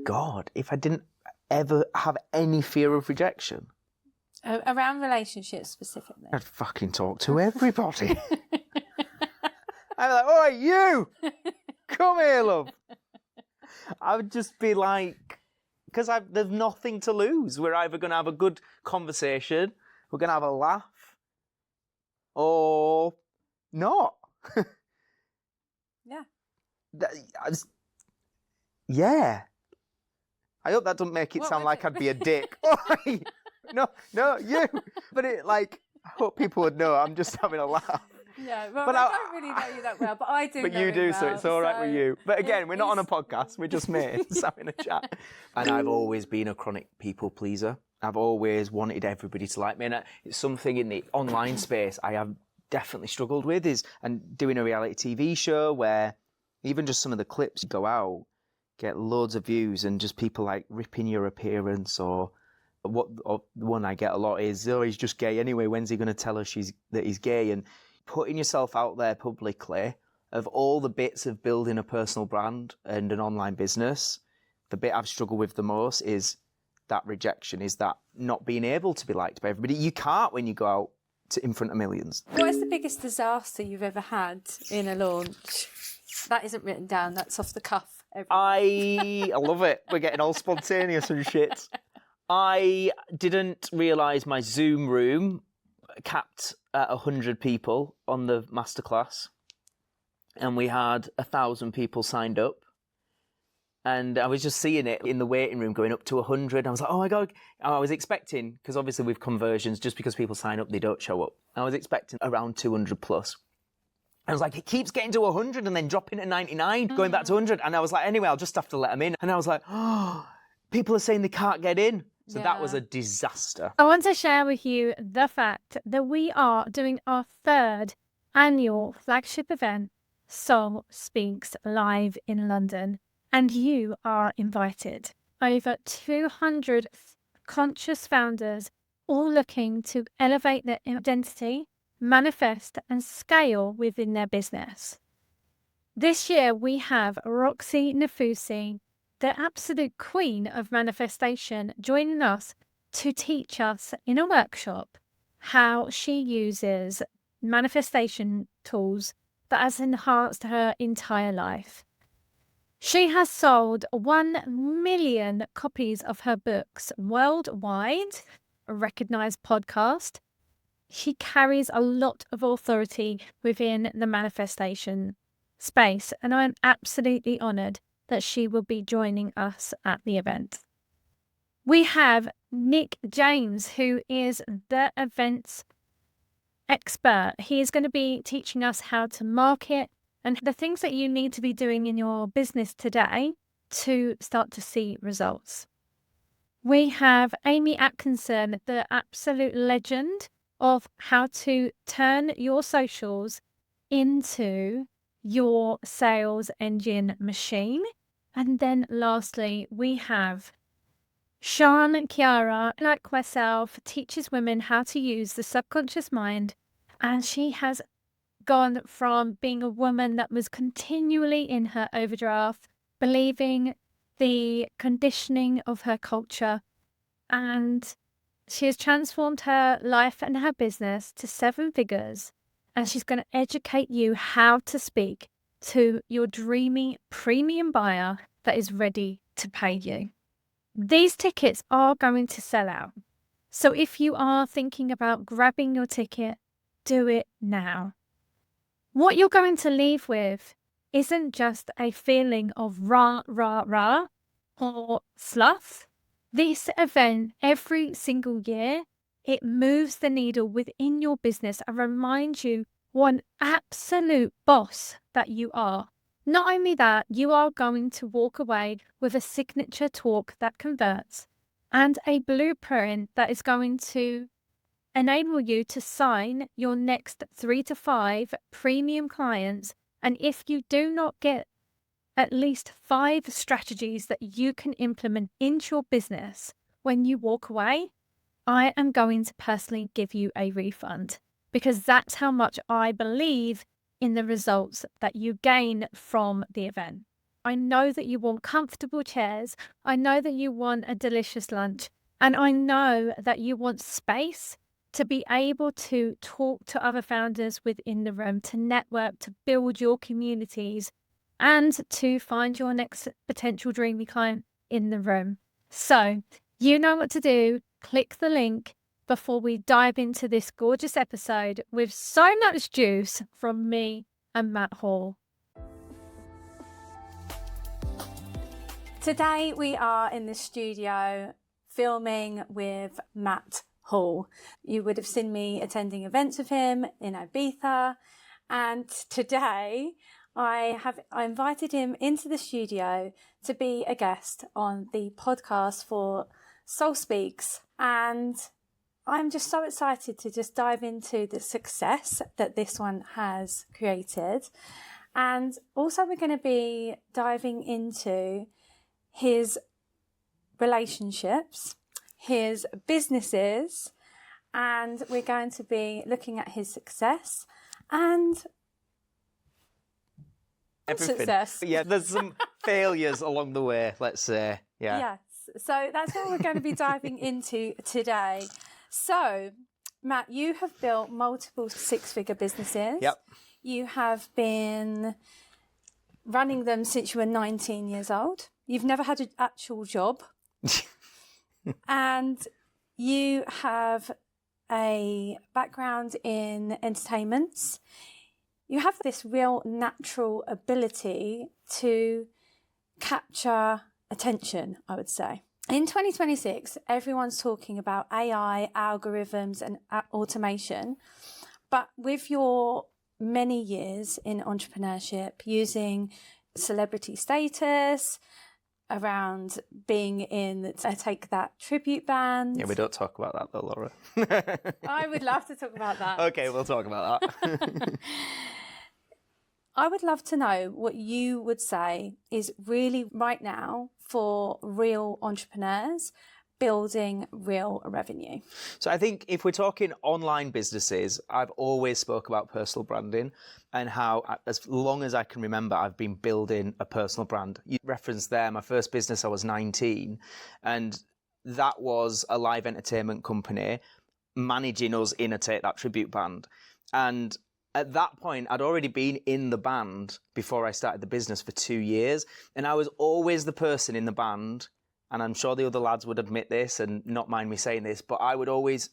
God, if I didn't ever have any fear of rejection. Around relationships specifically. I'd fucking talk to everybody. I'm like, oh, you! Come here, love. I would just be like, because there's nothing to lose. We're either going to have a good conversation, we're going to have a laugh, or not. Yeah. Yeah. I hope that doesn't make it sound like I'd be a dick. No, you. But I hope people would know I'm just having a laugh. Yeah, well, I don't really know you that well, but I do. But know you do, well, so it's all right with you. But again, we're not on a podcast. We're just mates having a chat. And I've always been a chronic people pleaser. I've always wanted everybody to like me. And it's something in the online space I have definitely struggled with and doing a reality TV show where even just some of the clips go out, get loads of views and just people like ripping your appearance or the one I get a lot is, oh, he's just gay anyway. When's he going to tell us that he's gay? And putting yourself out there publicly, of all the bits of building a personal brand and an online business, the bit I've struggled with the most is that rejection, is that not being able to be liked by everybody. You can't when you go out in front of millions. What is the biggest disaster you've ever had in a launch? That isn't written down, that's off the cuff. I love it. We're getting all spontaneous and shit. I didn't realise my Zoom room capped at 100 people on the masterclass, and we had 1,000 people signed up. And I was just seeing it in the waiting room going up to 100. I was like, oh my God. I was expecting, because obviously with conversions, just because people sign up, they don't show up. I was expecting around 200 plus. I was like, it keeps getting to 100 and then dropping to 99, going back to 100. And I was like, anyway, I'll just have to let them in. And I was like, oh, people are saying they can't get in. So that was a disaster. I want to share with you the fact that we are doing our 3rd annual flagship event, Soul Speaks, live in London. And you are invited. Over 200 conscious founders, all looking to elevate their identity, manifest and scale within their business. This year we have Roxy Nafusi, the absolute queen of manifestation, joining us to teach us in a workshop how she uses manifestation tools that has enhanced her entire life. She has sold 1 million copies of her books worldwide, a recognized podcast. She carries a lot of authority within the manifestation space, and I'm absolutely honored that she will be joining us at the event. We have Nick James, who is the events expert. He is going to be teaching us how to market and the things that you need to be doing in your business today to start to see results. We have Amy Atkinson, the absolute legend of how to turn your socials into your sales engine machine. And then lastly, we have Sean Chiara, like myself, teaches women how to use the subconscious mind. And she has gone from being a woman that was continually in her overdraft, believing the conditioning of her culture, and she has transformed her life and her business to 7 figures, and she's going to educate you how to speak to your dreamy premium buyer that is ready to pay you. These tickets are going to sell out. So if you are thinking about grabbing your ticket, do it now. What you're going to leave with isn't just a feeling of rah, rah, rah or fluff. This event, every single year, it moves the needle within your business and reminds you what an absolute boss that you are. Not only that, you are going to walk away with a signature talk that converts and a blueprint that is going to enable you to sign your next 3 to 5 premium clients. And if you do not get at least 5 strategies that you can implement into your business when you walk away, I am going to personally give you a refund, because that's how much I believe in the results that you gain from the event. I know that you want comfortable chairs. I know that you want a delicious lunch. And I know that you want space to be able to talk to other founders within the room, to network, to build your communities, and to find your next potential dreamy client in the room. So you know what to do. Click the link before we dive into this gorgeous episode with so much juice from me and Matt Hall. Today we are in the studio filming with Matt Hall. You would have seen me attending events with him in Ibiza, and today I invited him into the studio to be a guest on the podcast for Soul Speaks, and I'm just so excited to just dive into the success that this one has created. And also we're going to be diving into his relationships, his businesses, and we're going to be looking at his success and Everything. success. Yeah, there's some failures along the way, let's say. Yeah. Yes. So that's what we're going to be diving into today. So, Matt, you have built multiple six-figure businesses. Yep. You have been running them since you were 19 years old. You've never had an actual job. And you have a background in entertainment. You have this real natural ability to capture attention, I would say. In 2026, everyone's talking about AI, algorithms, and automation. But with your many years in entrepreneurship, using celebrity status, around being in Take That tribute band. Yeah, we don't talk about that though, Laura. I would love to talk about that. Okay, we'll talk about that. I would love to know what you would say is really right now for real entrepreneurs building real revenue. So I think if we're talking online businesses, I've always spoke about personal branding and how, as long as I can remember, I've been building a personal brand. You referenced there, my first business, I was 19, and that was a live entertainment company managing us in a Take That tribute band. And at that point, I'd already been in the band before I started the business for 2 years. And I was always the person in the band, and I'm sure the other lads would admit this and not mind me saying this, but I would always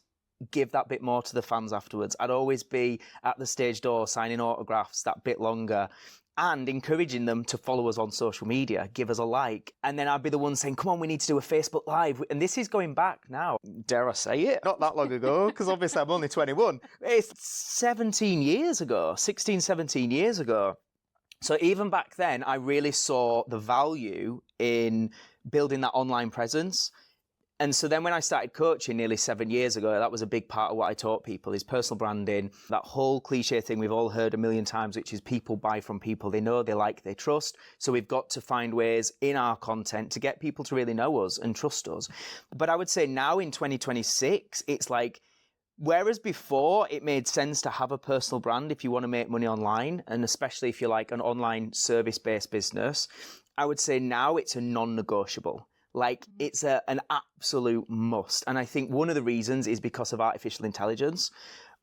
give that bit more to the fans afterwards. I'd always be at the stage door signing autographs that bit longer and encouraging them to follow us on social media, give us a like. And then I'd be the one saying, come on, we need to do a Facebook Live. And this is going back now, dare I say it, not that long ago, because obviously I'm only 21. It's 17 years ago, 16, 17 years ago. So even back then, I really saw the value in building that online presence. And so then when I started coaching nearly 7 years ago, that was a big part of what I taught people is personal branding, that whole cliche thing we've all heard a million times, which is people buy from people they know, they like, they trust. So we've got to find ways in our content to get people to really know us and trust us. But I would say now in 2026, it's like, whereas before it made sense to have a personal brand if you want to make money online, and especially if you're like an online service-based business, I would say now it's a non-negotiable. Like, it's an absolute must. And I think one of the reasons is because of artificial intelligence.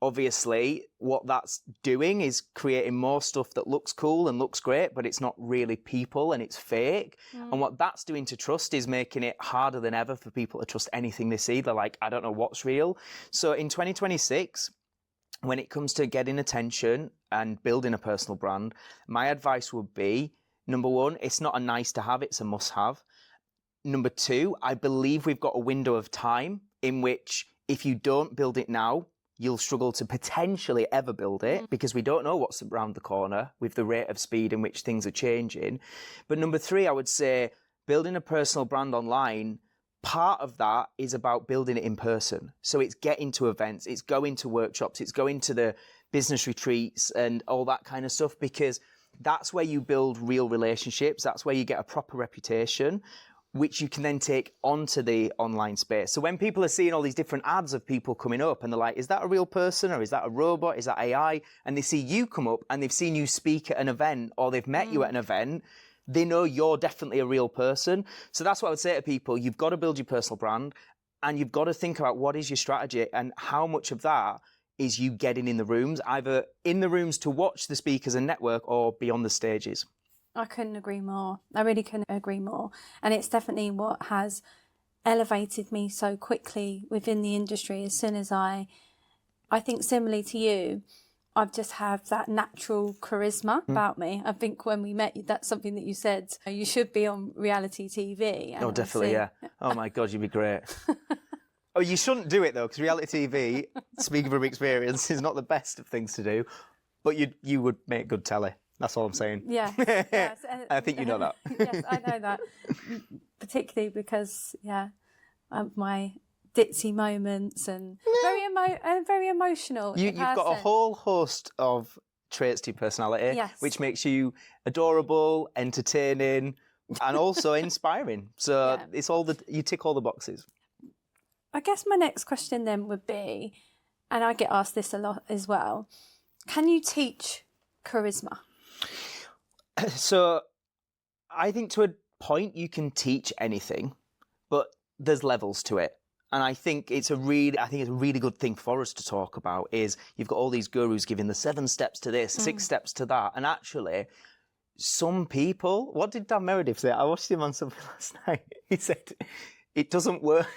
Obviously, what that's doing is creating more stuff that looks cool and looks great, but it's not really people and it's fake. And what that's doing to trust is making it harder than ever for people to trust anything they see. They're like, I don't know what's real. So in 2026, when it comes to getting attention and building a personal brand, my advice would be, number one, it's not a nice to have, it's a must have. Number two, I believe we've got a window of time in which if you don't build it now, you'll struggle to potentially ever build it because we don't know what's around the corner with the rate of speed in which things are changing. But number three, I would say building a personal brand online, part of that is about building it in person. So it's getting to events, it's going to workshops, it's going to the business retreats and all that kind of stuff, because that's where you build real relationships. That's where you get a proper reputation, which you can then take onto the online space. So when people are seeing all these different ads of people coming up and they're like, is that a real person or is that a robot? Is that AI? And they see you come up and they've seen you speak at an event or they've met you at an event, they know you're definitely a real person. So that's what I would say to people. You've got to build your personal brand, and you've got to think about what is your strategy and how much of that is you getting in the rooms, either in the rooms to watch the speakers and network or be on the stages. I couldn't agree more. I really couldn't agree more. And it's definitely what has elevated me so quickly within the industry. As soon as I think similarly to you, I've just have that natural charisma about me. I think when we met, that's something that you said, you should be on reality TV. Oh, definitely, yeah. Oh my God, you'd be great. Oh, you shouldn't do it though, because reality TV, speaking from experience, is not the best of things to do. But you would make good telly. That's all I'm saying. Yeah. Yes. I think you know that. Yes, I know that. Particularly because, of my ditzy moments and very emotional. You've got a whole host of traits to your personality, which makes you adorable, entertaining, and also inspiring. So it's you tick all the boxes. I guess my next question then would be, and I get asked this a lot as well, can you teach charisma? So I think to a point you can teach anything, but there's levels to it. And I think it's a really good thing for us to talk about is you've got all these gurus giving the 7 steps to this, 6 steps to that. And actually, some people, what did Dan Meredith say? I watched him on something last night. He said, it doesn't work.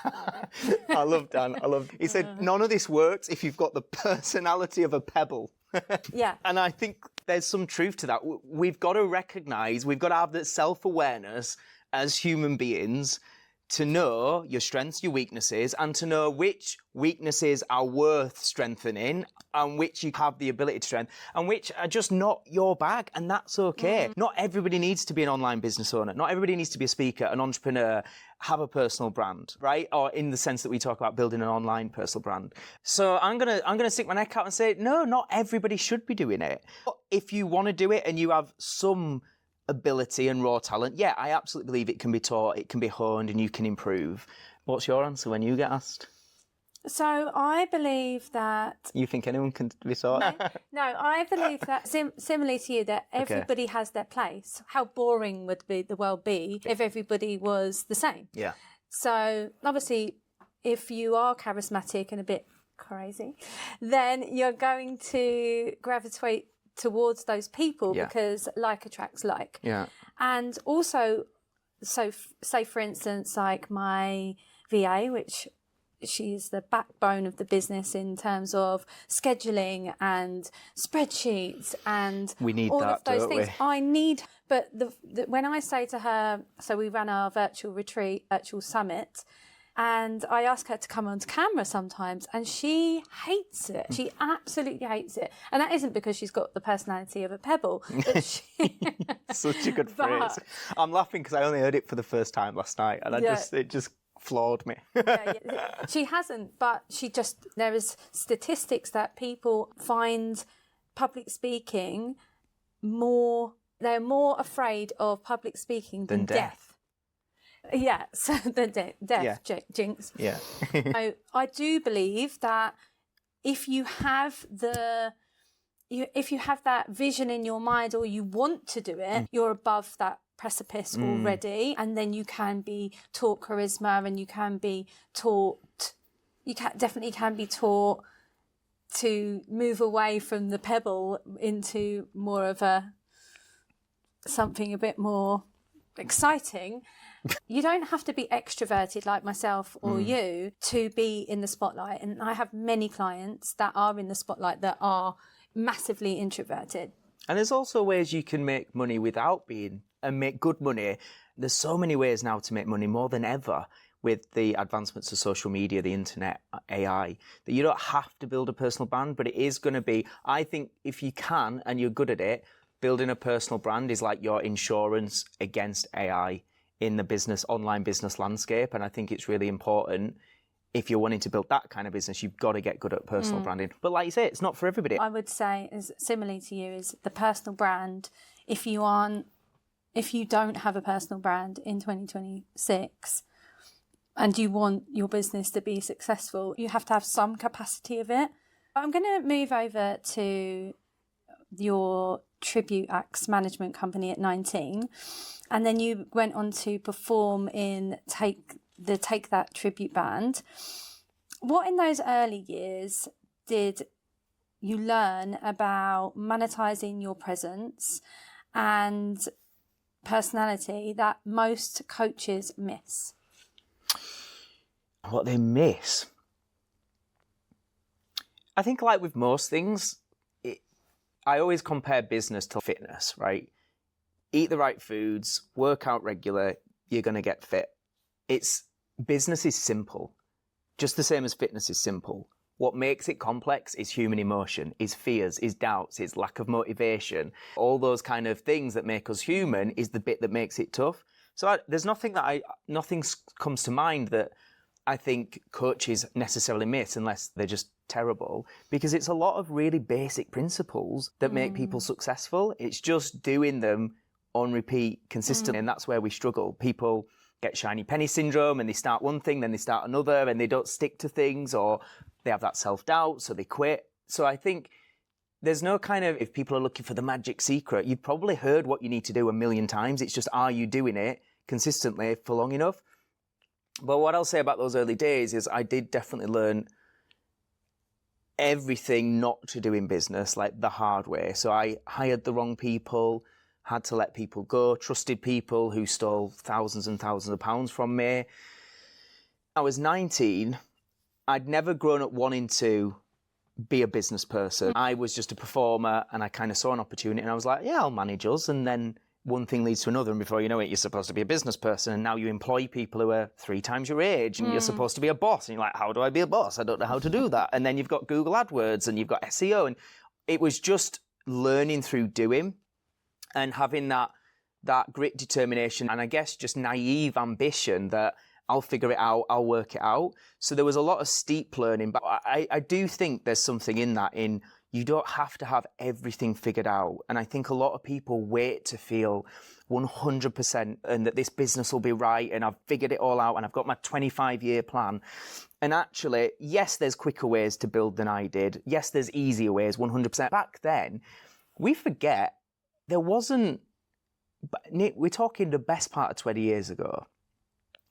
I love Dan. He said, none of this works if you've got the personality of a pebble. Yeah. And I think there's some truth to that. We've got to recognise, we've got to have that self-awareness as human beings to know your strengths, your weaknesses, and to know which weaknesses are worth strengthening and which you have the ability to strengthen and which are just not your bag, and that's okay. Not everybody needs to be an online business owner. Not everybody needs to be a speaker, an entrepreneur, have a personal brand, right? Or in the sense that we talk about building an online personal brand. So I'm gonna stick my neck out and say, no, not everybody should be doing it. But if you want to do it and you have some ability and raw talent, yeah, I absolutely believe it can be taught, it can be honed, and you can improve. What's your answer when you get asked? So I believe that... You think anyone can be taught? No, I believe that, similarly to you, that everybody has their place. How boring would the world be if everybody was the same? Yeah. So obviously, if you are charismatic and a bit crazy, then you're going to gravitate towards those people because like attracts like. Yeah. And also, so say for instance, like my VA, which she is the backbone of the business in terms of scheduling and spreadsheets and we need all that, of those don't things. we? I need, but when I say to her, so we ran our virtual retreat, virtual summit, and I ask her to come onto camera sometimes, and she hates it. She absolutely hates it. And that isn't because she's got the personality of a pebble. But Such a good phrase. I'm laughing because I only heard it for the first time last night, and it just floored me. She hasn't, but there is statistics that people find public speaking they're more afraid of public speaking than death. Yeah, so the death jinx. Yeah. So I do believe that if you have that vision in your mind or you want to do it, you're above that precipice already, and then you can be taught charisma, and you definitely can be taught to move away from the pebble into more of something a bit more exciting. You don't have to be extroverted like myself or you to be in the spotlight. And I have many clients that are in the spotlight that are massively introverted. And there's also ways you can make money without being, and make good money. There's so many ways now to make money, more than ever, with the advancements of social media, the internet, AI, that you don't have to build a personal brand, but it is going to be, I think if you can and you're good at it, building a personal brand is like your insurance against AI in the online business landscape. And I think it's really important, if you're wanting to build that kind of business, you've got to get good at personal branding. But like you say, it's not for everybody. I would say, as similarly to you, is the personal brand. If you don't have a personal brand in 2026 and you want your business to be successful, you have to have some capacity of it. I'm going to move over to your tribute acts management company at 19. And then you went on to perform in Take That tribute band. What in those early years did you learn about monetizing your presence and personality that most coaches miss? What they miss? I think like with most things, I always compare business to fitness, right? Eat the right foods, work out regular, you're going to get fit. Business is simple, just the same as fitness is simple. What makes it complex is human emotion, is fears, is doubts, is lack of motivation. All those kind of things that make us human is the bit that makes it tough. So there's nothing comes to mind that I think coaches necessarily miss unless they're just terrible, because it's a lot of really basic principles that make people successful. It's just doing them on repeat consistently, and that's where we struggle. People get shiny penny syndrome and they start one thing, then they start another, and they don't stick to things, or they have that self-doubt, so they quit. So I think there's no kind of, if people are looking for the magic secret, you've probably heard what you need to do a million times. It's just, are you doing it consistently for long enough? But what I'll say about those early days is I did definitely learn everything not to do in business, like the hard way. So I hired the wrong people, had to let people go, trusted people who stole thousands and thousands of pounds from me. I was 19. I'd never grown up wanting to be a business person. I was just a performer, and I kind of saw an opportunity and I was like, yeah, I'll manage us. And then one thing leads to another, and before you know it, you're supposed to be a business person, and now you employ people who are 3 times your age, and you're supposed to be a boss, and you're like, how do I be a boss? I don't know how to do that. And then you've got Google AdWords, and you've got SEO, and it was just learning through doing and having that grit, determination, and I guess just naive ambition that I'll figure it out, I'll work it out. So there was a lot of steep learning, but I do think there's something in that, you don't have to have everything figured out. And I think a lot of people wait to feel 100% and that this business will be right and I've figured it all out and I've got my 25-year plan. And actually, yes, there's quicker ways to build than I did. Yes, there's easier ways, 100%. Back then, we forget there wasn't, Nick, we're talking the best part of 20 years ago,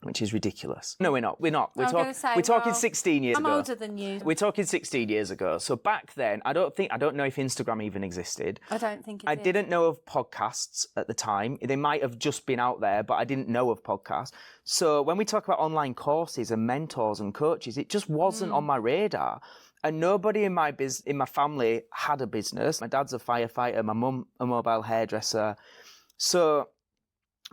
which is ridiculous. No, we're not. We're talking 16 years ago. I'm older than you. We're talking 16 years ago. So back then, I don't know if Instagram even existed. I don't think it I did. didn't know of podcasts at the time. They might have just been out there, but I didn't know of podcasts. So when we talk about online courses and mentors and coaches, it just wasn't on my radar. And nobody in my family had a business. My dad's a firefighter, my mum a mobile hairdresser. So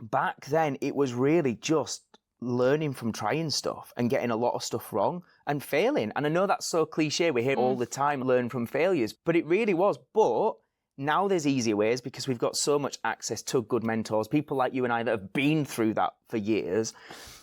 back then, it was really just learning from trying stuff and getting a lot of stuff wrong and failing. And I know that's so cliche, we hear all the time, learn from failures, but it really was. But now there's easier ways because we've got so much access to good mentors, people like you and I that have been through that for years,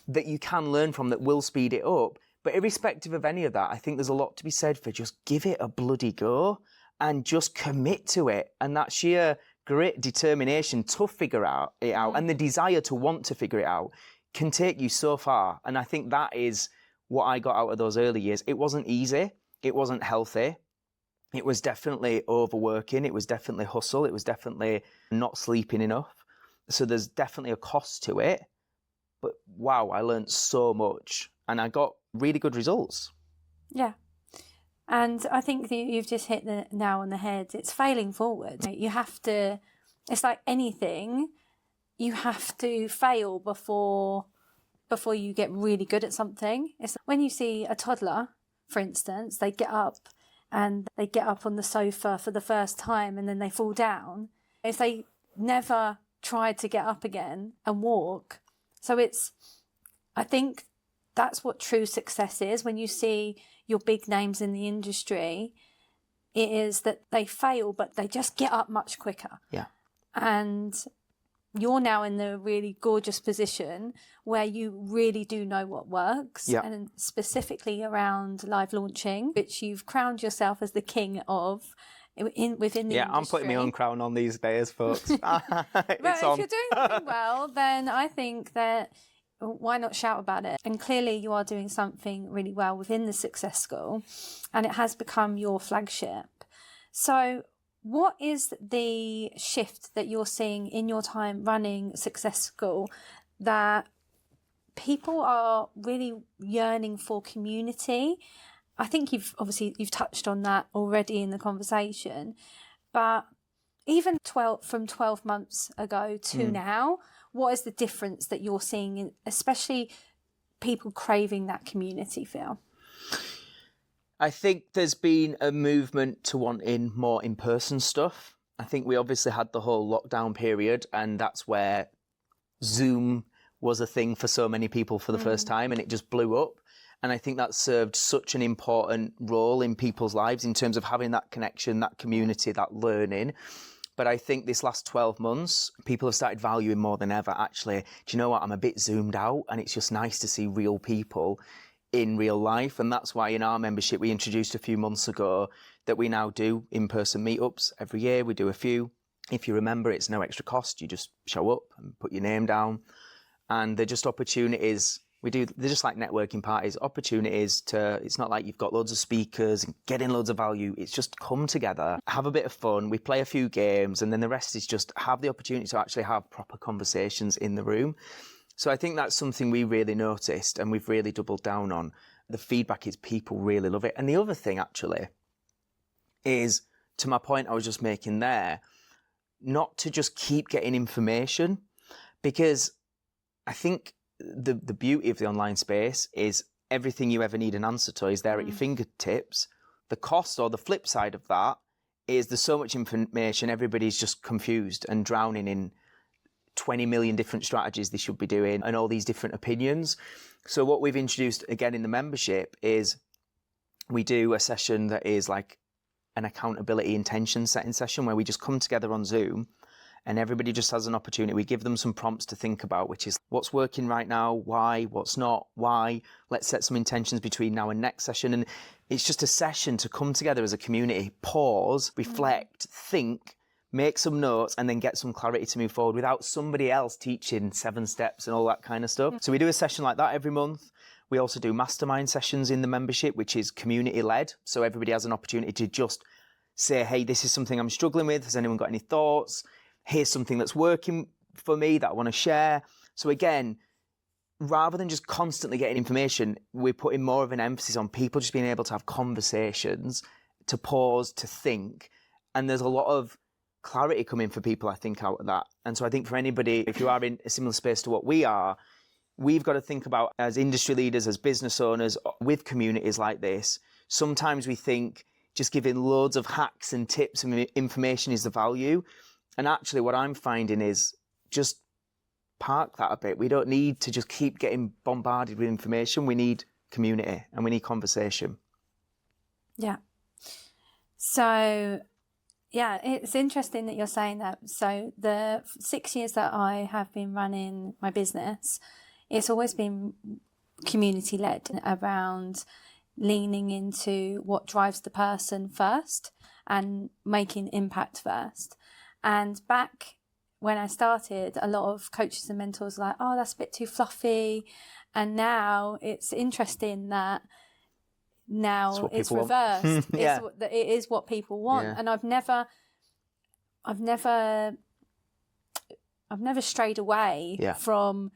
that you can learn from that will speed it up. But irrespective of any of that, I think there's a lot to be said for just give it a bloody go and just commit to it. And that sheer grit, determination to figure it out and the desire to want to figure it out can take you so far. And I think that is what I got out of those early years. It wasn't easy. It wasn't healthy. It was definitely overworking. It was definitely hustle. It was definitely not sleeping enough. So there's definitely a cost to it. But wow, I learned so much and I got really good results. Yeah. And I think that you've just hit the nail on the head. It's failing forward. You have to, it's like anything, you have to fail before you get really good at something. It's when you see a toddler, for instance, they get up on the sofa for the first time and then they fall down. If they never tried to get up again and walk. So I think that's what true success is. When you see your big names in the industry, it is that they fail, but they just get up much quicker. Yeah. And you're now in the really gorgeous position where you really do know what works. Yeah. And specifically around live launching, which you've crowned yourself as the king of within the industry. Yeah, I'm putting my own crown on these days, folks. But if you're doing something well, then I think that why not shout about it? And clearly you are doing something really well within the Success School and it has become your flagship. So what is the shift that you're seeing in your time running Success School that people are really yearning for community? I think you've touched on that already in the conversation, but even from 12 months ago to now, what is the difference that you're seeing, especially people craving that community feel? I think there's been a movement to wanting more in-person stuff. I think we obviously had the whole lockdown period, and that's where Zoom was a thing for so many people for the first time, and it just blew up. And I think that served such an important role in people's lives in terms of having that connection, that community, that learning. But I think this last 12 months, people have started valuing more than ever, actually, do you know what, I'm a bit zoomed out, and it's just nice to see real people in real life. And that's why in our membership, we introduced a few months ago that we now do in-person meetups every year. We do a few. If you remember, it's no extra cost. You just show up and put your name down. And they're just opportunities. They're just like networking parties, opportunities it's not like you've got loads of speakers and getting loads of value. It's just come together, have a bit of fun. We play a few games, and then the rest is just have the opportunity to actually have proper conversations in the room. So I think that's something we really noticed, and we've really doubled down on. The feedback is people really love it. And the other thing actually is, to my point I was just making there, not to just keep getting information, because I think the beauty of the online space is everything you ever need an answer to is there at your fingertips. The cost, or the flip side of that, is there's so much information, everybody's just confused and drowning in 20 million different strategies they should be doing and all these different opinions. So what we've introduced again in the membership is we do a session that is like an accountability intention setting session where we just come together on Zoom and everybody just has an opportunity. We give them some prompts to think about, which is what's working right now, why, what's not, why. Let's set some intentions between now and next session. And it's just a session to come together as a community, pause, reflect, think, make some notes, and then get some clarity to move forward without somebody else teaching 7 steps and all that kind of stuff. So we do a session like that every month. We also do mastermind sessions in the membership, which is community-led. So everybody has an opportunity to just say, hey, this is something I'm struggling with. Has anyone got any thoughts? Here's something that's working for me that I want to share. So again, rather than just constantly getting information, we're putting more of an emphasis on people just being able to have conversations, to pause, to think. And there's a lot of clarity coming for people, I think, out of that. And so I think for anybody, if you are in a similar space to what we are, we've got to think about, as industry leaders, as business owners, with communities like this, sometimes we think just giving loads of hacks and tips and information is the value. And actually what I'm finding is just park that a bit. We don't need to just keep getting bombarded with information. We need community and we need conversation. Yeah. So, yeah, it's interesting that you're saying that. So the 6 years that I have been running my business, it's always been community-led, around leaning into what drives the person first and making impact first. And back when I started, a lot of coaches and mentors were like, oh, that's a bit too fluffy. And now it's interesting that now it's reversed. Yeah. It is what people want. Yeah. And I've never strayed away from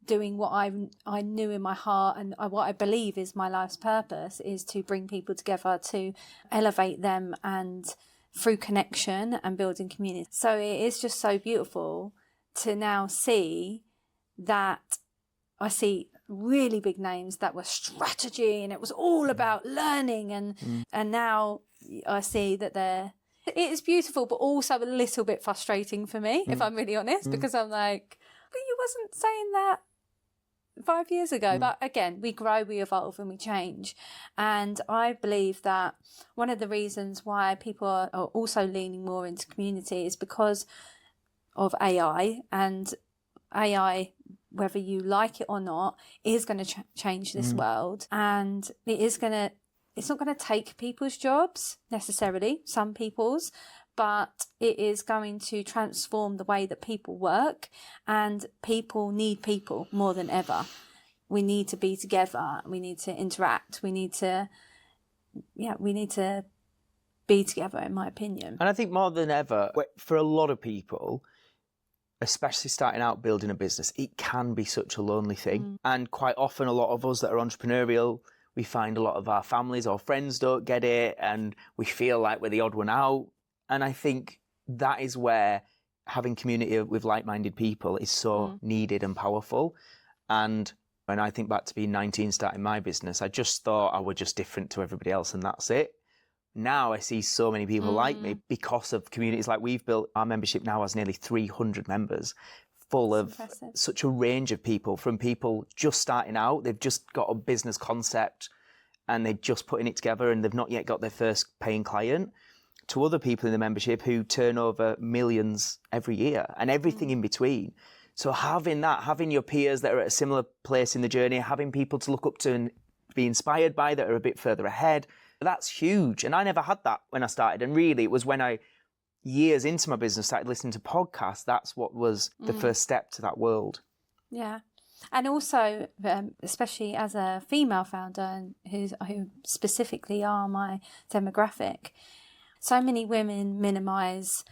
doing what I knew in my heart and what I believe is my life's purpose, is to bring people together, to elevate them, and through connection and building community. So it is just so beautiful to now see that. I see really big names that were strategy and it was all about learning, and now I see that it is beautiful, but also a little bit frustrating for me, if I'm really honest, because I'm like, but you wasn't saying that 5 years ago. But again, we grow, we evolve, and we change. And I believe that one of the reasons why people are also leaning more into community is because of AI. And AI, whether you like it or not, is going to change this world. And it's not going to take people's jobs necessarily, some people's, but it is going to transform the way that people work, and people need people more than ever. We need to be together. We need to interact. We need to be together, in my opinion. And I think more than ever, for a lot of people, especially starting out building a business, it can be such a lonely thing. And quite often, a lot of us that are entrepreneurial, we find a lot of our families or friends don't get it, and we feel like we're the odd one out. And I think that is where having community with like-minded people is so needed and powerful. And when I think back to being 19, starting my business, I just thought I was just different to everybody else, and that's it. Now I see so many people like me because of communities like we've built. Our membership now has nearly 300 members, full of such a range of people, from people just starting out, they've just got a business concept and they're just putting it together and they've not yet got their first paying client, to other people in the membership who turn over millions every year, and everything in between. So having your peers that are at a similar place in the journey, having people to look up to and be inspired by that are a bit further ahead, that's huge. And I never had that when I started. And really, it was when I, years into my business, started listening to podcasts. That's what was the first step to that world. Yeah. And also, especially as a female founder, who specifically are my demographic, so many women minimise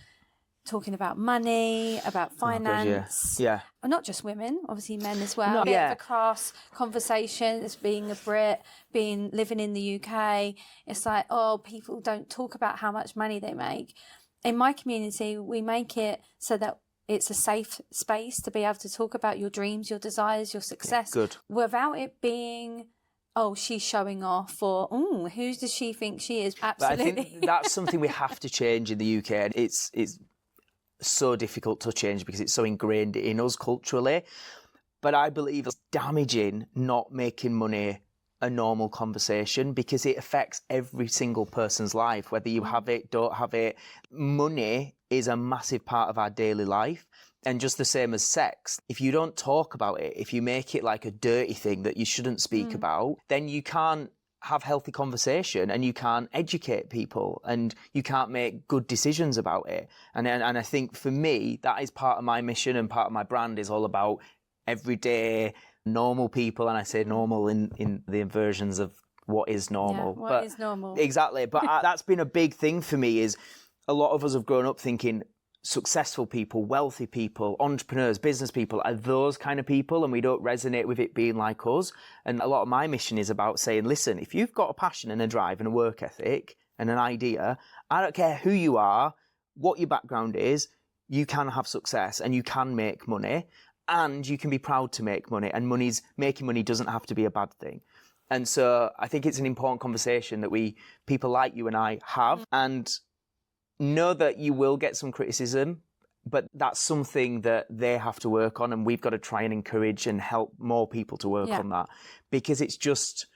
talking about money, about finance. Yeah. Well, not just women, obviously men as well. No, Bit yeah. of a crass conversation as being a Brit, living in the UK. It's like, oh, people don't talk about how much money they make. In my community, we make it so that it's a safe space to be able to talk about your dreams, your desires, your success. Yeah, good. Without it being, oh, she's showing off, or, oh, who does she think she is? Absolutely. But I think that's something we have to change in the UK. And it's so difficult to change because it's so ingrained in us culturally. But I believe it's damaging not making money a normal conversation, because it affects every single person's life, whether you have it, don't have it. Money is a massive part of our daily life. And just the same as sex, if you don't talk about it, if you make it like a dirty thing that you shouldn't speak about, then you can't have healthy conversation and you can't educate people and you can't make good decisions about it. And I think for me, that is part of my mission, and part of my brand is all about everyday normal people. And I say normal in the inversions of what is normal. Yeah, what is normal. Exactly. But that's been a big thing for me, is a lot of us have grown up thinking successful people, wealthy people, entrepreneurs, business people are those kind of people, and we don't resonate with it being like us. And a lot of my mission is about saying, listen, if you've got a passion and a drive and a work ethic and an idea, I don't care who you are, what your background is, you can have success and you can make money, and you can be proud to make money, and making money doesn't have to be a bad thing. And so I think it's an important conversation that people like you and I have, and know that you will get some criticism, but that's something that they have to work on, and we've got to try and encourage and help more people to work on that, because it's just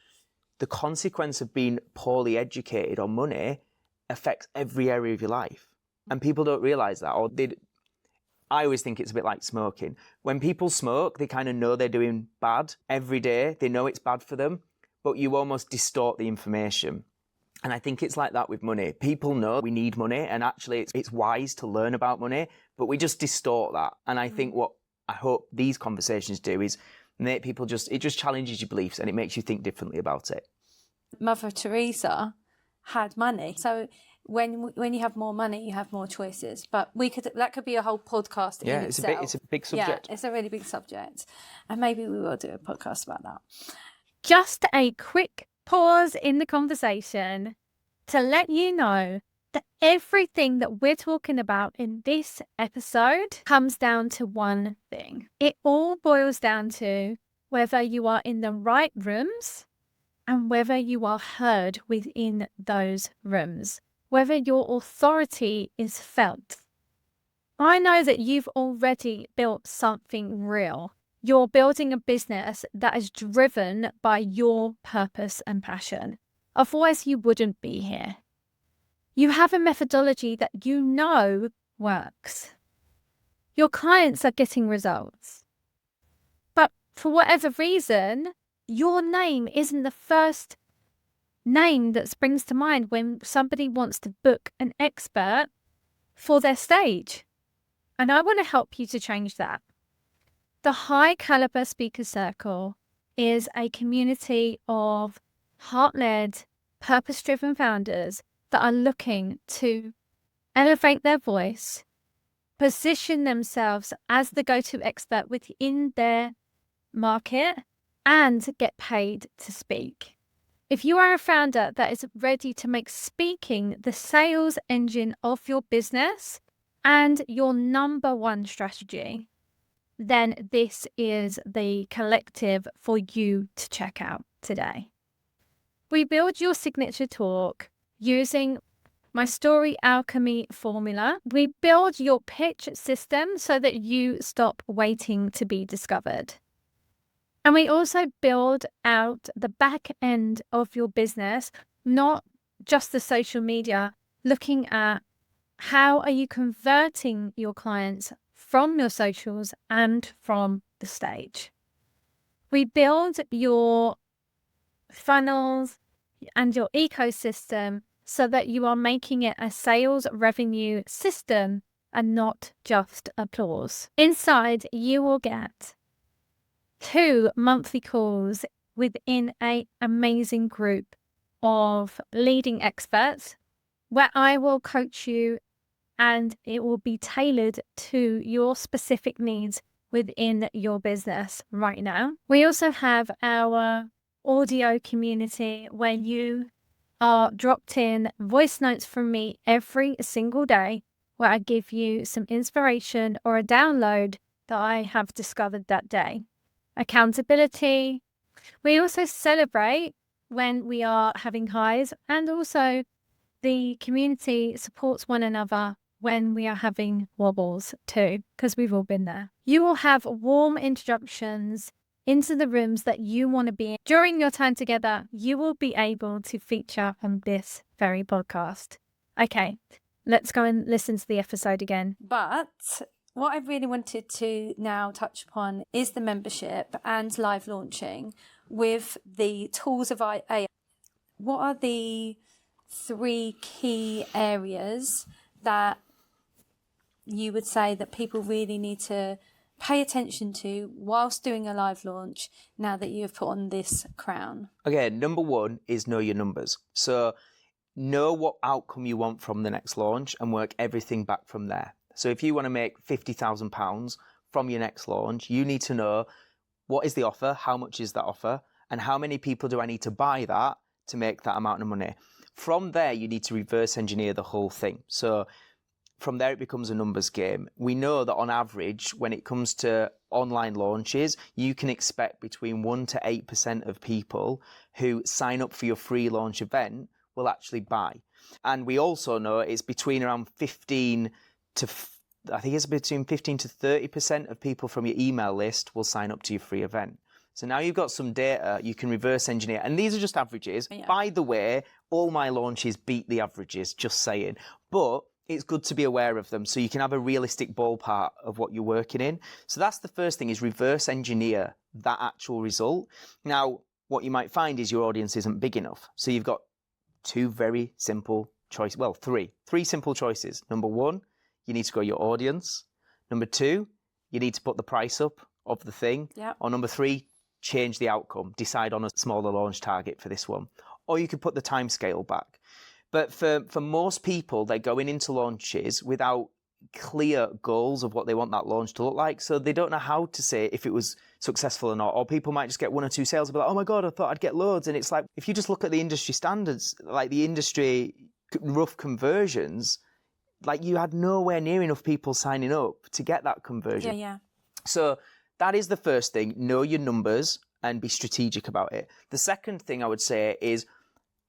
the consequence of being poorly educated on money affects every area of your life, and people don't realise that. I always think it's a bit like smoking. When people smoke, they kind of know they're doing bad every day. They know it's bad for them, but you almost distort the information. And I think it's like that with money. People know we need money, and actually it's wise to learn about money, but we just distort that. And I think what I hope these conversations do is make people it just challenges your beliefs, and it makes you think differently about it. Mother Teresa had money. So when you have more money, you have more choices. But that could be a whole podcast in itself. It's a big subject. Yeah, it's a really big subject. And maybe we will do a podcast about that. Just a quick pause in the conversation to let you know that everything that we're talking about in this episode comes down to one thing. It all boils down to whether you are in the right rooms and whether you are heard within those rooms, whether your authority is felt. I know that you've already built something real. You're building a business that is driven by your purpose and passion. Otherwise, you wouldn't be here. You have a methodology that you know works. Your clients are getting results. But for whatever reason, your name isn't the first name that springs to mind when somebody wants to book an expert for their stage. And I want to help you to change that. The High Caliber Speaker Circle is a community of heart-led, purpose-driven founders that are looking to elevate their voice, position themselves as the go-to expert within their market, and get paid to speak. If you are a founder that is ready to make speaking the sales engine of your business and your number one strategy, then this is the collective for you to check out today. We build your signature talk using my story alchemy formula. We build your pitch system so that you stop waiting to be discovered. And we also build out the back end of your business, not just the social media, looking at how are you converting your clients from your socials and from the stage. We build your funnels and your ecosystem so that you are making it a sales revenue system and not just applause. Inside, you will get 2 monthly calls within an amazing group of leading experts where I will coach you, and it will be tailored to your specific needs within your business right now. We also have our audio community where you are dropped in voice notes from me every single day, where I give you some inspiration or a download that I have discovered that day. Accountability. We also celebrate when we are having highs, and also the community supports one another when we are having wobbles too, because we've all been there. You will have warm introductions into the rooms that you want to be in. During your time together, you will be able to feature on this very podcast. Okay, let's go and listen to the episode again. But what I really wanted to now touch upon is the membership and live launching with the tools of AI. What are the 3 key areas that you would say that people really need to pay attention to whilst doing a live launch now that you have put on this crown? Okay, number 1 is know your numbers. So know what outcome you want from the next launch and work everything back from there. So if you want to make £50,000 from your next launch, you need to know what is the offer, how much is that offer, and how many people do I need to buy that to make that amount of money. From there, you need to reverse engineer the whole thing. So from there, it becomes a numbers game. We know that on average, when it comes to online launches, you can expect between 1 to 8% of people who sign up for your free launch event will actually buy. And we also know it's between around 15 to 30% of people from your email list will sign up to your free event. So now you've got some data, you can reverse engineer. And these are just averages. Yeah. By the way, all my launches beat the averages, just saying. But it's good to be aware of them so you can have a realistic ballpark of what you're working in. So that's the first thing, is reverse engineer that actual result. Now, what you might find is your audience isn't big enough. So you've got 2 very simple choices. Well, 3 simple choices. Number 1, you need to grow your audience. Number 2, you need to put the price up of the thing. Yep. Or number 3, change the outcome. Decide on a smaller launch target for this one. Or you could put the time scale back. But for most people, they're going into launches without clear goals of what they want that launch to look like. So they don't know how to say if it was successful or not. Or people might just get 1 or 2 sales and be like, oh my God, I thought I'd get loads. And it's like, if you just look at the industry standards, like the industry rough conversions, like you had nowhere near enough people signing up to get that conversion. Yeah. So that is the first thing. Know your numbers and be strategic about it. The second thing I would say is,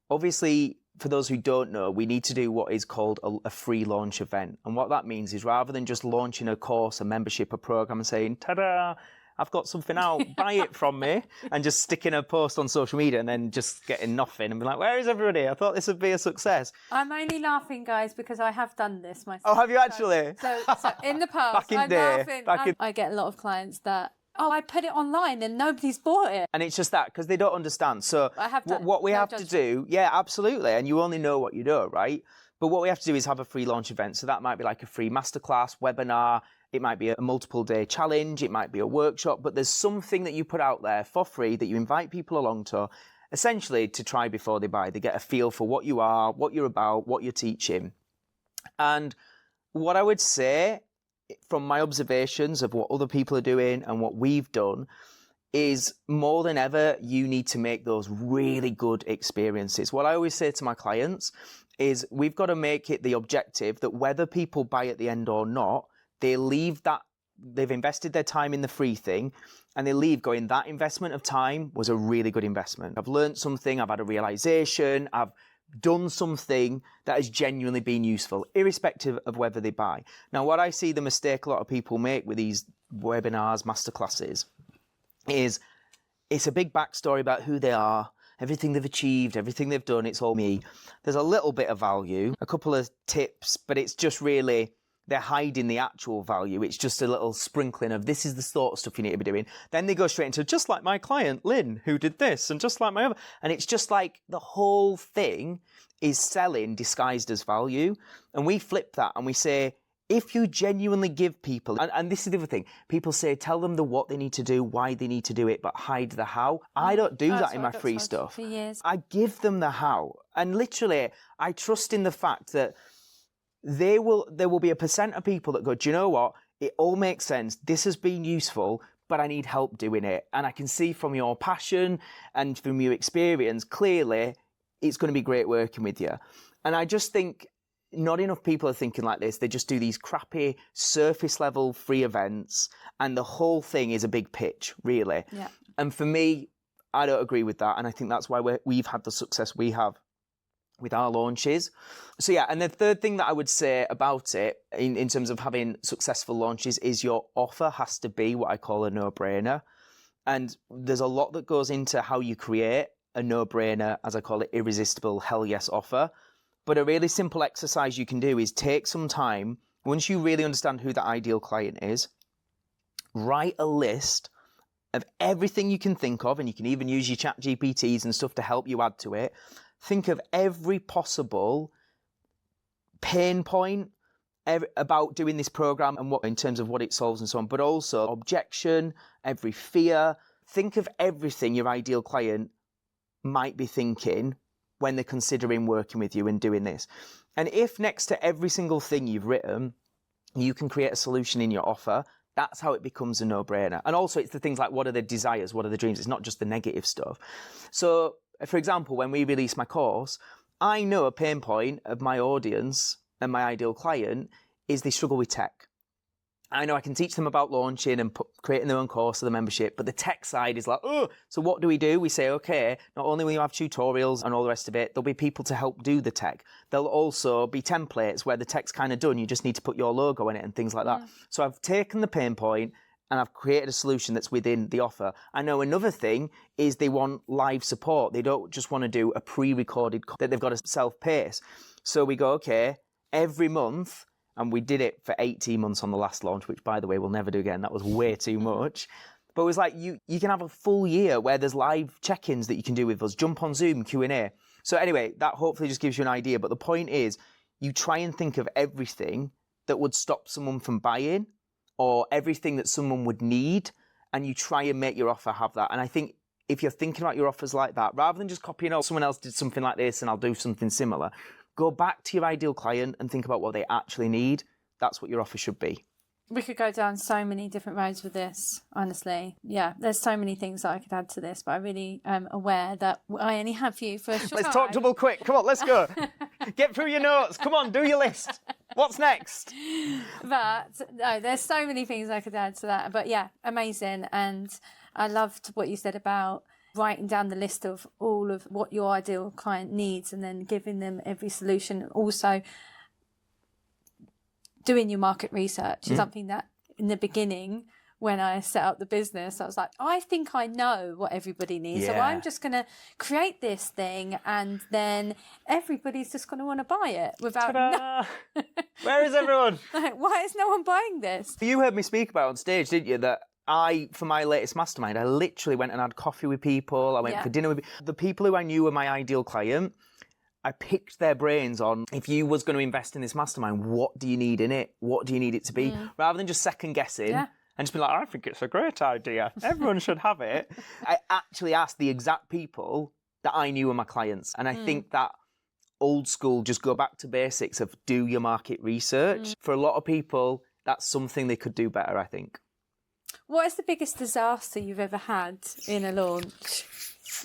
obviously, for those who don't know, we need to do what is called a free launch event. And what that means is, rather than just launching a course, a membership, a program and saying, ta-da, I've got something out, buy it from me, and just sticking a post on social media and then just getting nothing and be like, where is everybody? I thought this would be a success. I'm only laughing, guys, because I have done this myself. Oh, have you actually? So in the past, I'm laughing. I get a lot of clients that, I put it online and nobody's bought it. And it's just that, because they don't understand. So I have done, what we have to do, yeah, absolutely. And you only know what you know, right? But what we have to do is have a free launch event. So that might be like a free masterclass, webinar. It might be a multiple day challenge. It might be a workshop. But there's something that you put out there for free that you invite people along to. essentially to try before they buy. They get a feel for what you are, what you're about, what you're teaching. And what I would say from my observations of what other people are doing and what we've done is more than ever, you need to make those really good experiences. What I always say to my clients is we've got to make it the objective that whether people buy at the end or not, they leave that, they've invested their time in the free thing and they leave going, that investment of time was a really good investment. I've learned something, I've had a realization, I've done something that has genuinely been useful, irrespective of whether they buy. Now, what I see the mistake a lot of people make with these webinars, masterclasses, is it's a big backstory about who they are, everything they've achieved, everything they've done, it's all me. There's a little bit of value, a couple of tips, but it's just really, they're hiding the actual value. It's just a little sprinkling of this is the sort of stuff you need to be doing. Then they go straight into just like my client, Lynn, who did this, and just like my other. And it's just like the whole thing is selling disguised as value. And we flip that and we say, if you genuinely give people, and this is the other thing, people say, tell them the what they need to do, why they need to do it, but hide the how. I don't do that in my free stuff. For years. I give them the how. And literally, I trust in the fact that there will be a % of people that go, do you know what? It all makes sense. This has been useful, but I need help doing it. And I can see from your passion and from your experience, clearly, it's going to be great working with you. And I just think, not enough people are thinking like this. They just do these crappy surface level free events and the whole thing is a big pitch, really. Yeah. And for me, I don't agree with that. And I think that's why we've had the success we have with our launches. So yeah, and the third thing that I would say about it in terms of having successful launches is your offer has to be what I call a no-brainer. And there's a lot that goes into how you create a no-brainer, as I call it, irresistible hell yes offer. But a really simple exercise you can do is take some time, once you really understand who the ideal client is, write a list of everything you can think of, and you can even use your chat GPTs and stuff to help you add to it. Think of every possible pain point about doing this program and what in terms of what it solves and so on, but also objection, every fear. Think of everything your ideal client might be thinking when they're considering working with you and doing this. And if next to every single thing you've written, you can create a solution in your offer, that's how it becomes a no-brainer. And also it's the things like, what are the desires? What are the dreams? It's not just the negative stuff. So, for example, when we release my course, I know a pain point of my audience and my ideal client is they struggle with tech. I know I can teach them about launching and creating their own course or the membership, but the tech side is like, oh, so what do? We say, okay, not only will you have tutorials and all the rest of it, there'll be people to help do the tech. There'll also be templates where the tech's kind of done. You just need to put your logo in it and things like that. So I've taken the pain point and I've created a solution that's within the offer. I know another thing is they want live support. They don't just want to do a pre-recorded that they've got to self-pace. So we go, okay, every month, and we did it for 18 months on the last launch, which, by the way, we'll never do again. That was way too much. But it was like, you can have a full year where there's live check-ins that you can do with us. Jump on Zoom, Q&A. So anyway, that hopefully just gives you an idea. But the point is, you try and think of everything that would stop someone from buying or everything that someone would need, and you try and make your offer have that. And I think if you're thinking about your offers like that, rather than just copying, oh, someone else did something like this and I'll do something similar, go back to your ideal client and think about what they actually need. That's what your offer should be. We could go down so many different roads with this, honestly. Yeah, there's so many things that I could add to this, but I really am aware that I only have you for a short time. Let's talk double quick. Come on, let's go. Get through your notes. Come on, do your list. What's next? But no, there's so many things I could add to that. But yeah, amazing. And I loved what you said about writing down the list of all of what your ideal client needs and then giving them every solution. Also, doing your market research is something that in the beginning, when I set up the business, I was like, I think I know what everybody needs. Yeah. So I'm just going to create this thing and then everybody's just going to want to buy it without... Where is everyone? Why is no one buying this? You heard me speak about on stage, didn't you, that for my latest mastermind, I literally went and had coffee with people. I went for dinner with the people who I knew were my ideal client. I picked their brains on, if you was going to invest in this mastermind, what do you need in it? What do you need it to be? Rather than just second guessing and just be like, I think it's a great idea. Everyone should have it. I actually asked the exact people that I knew were my clients. And I think that old school, just go back to basics of do your market research. For a lot of people, that's something they could do better, I think. What is the biggest disaster you've ever had in a launch?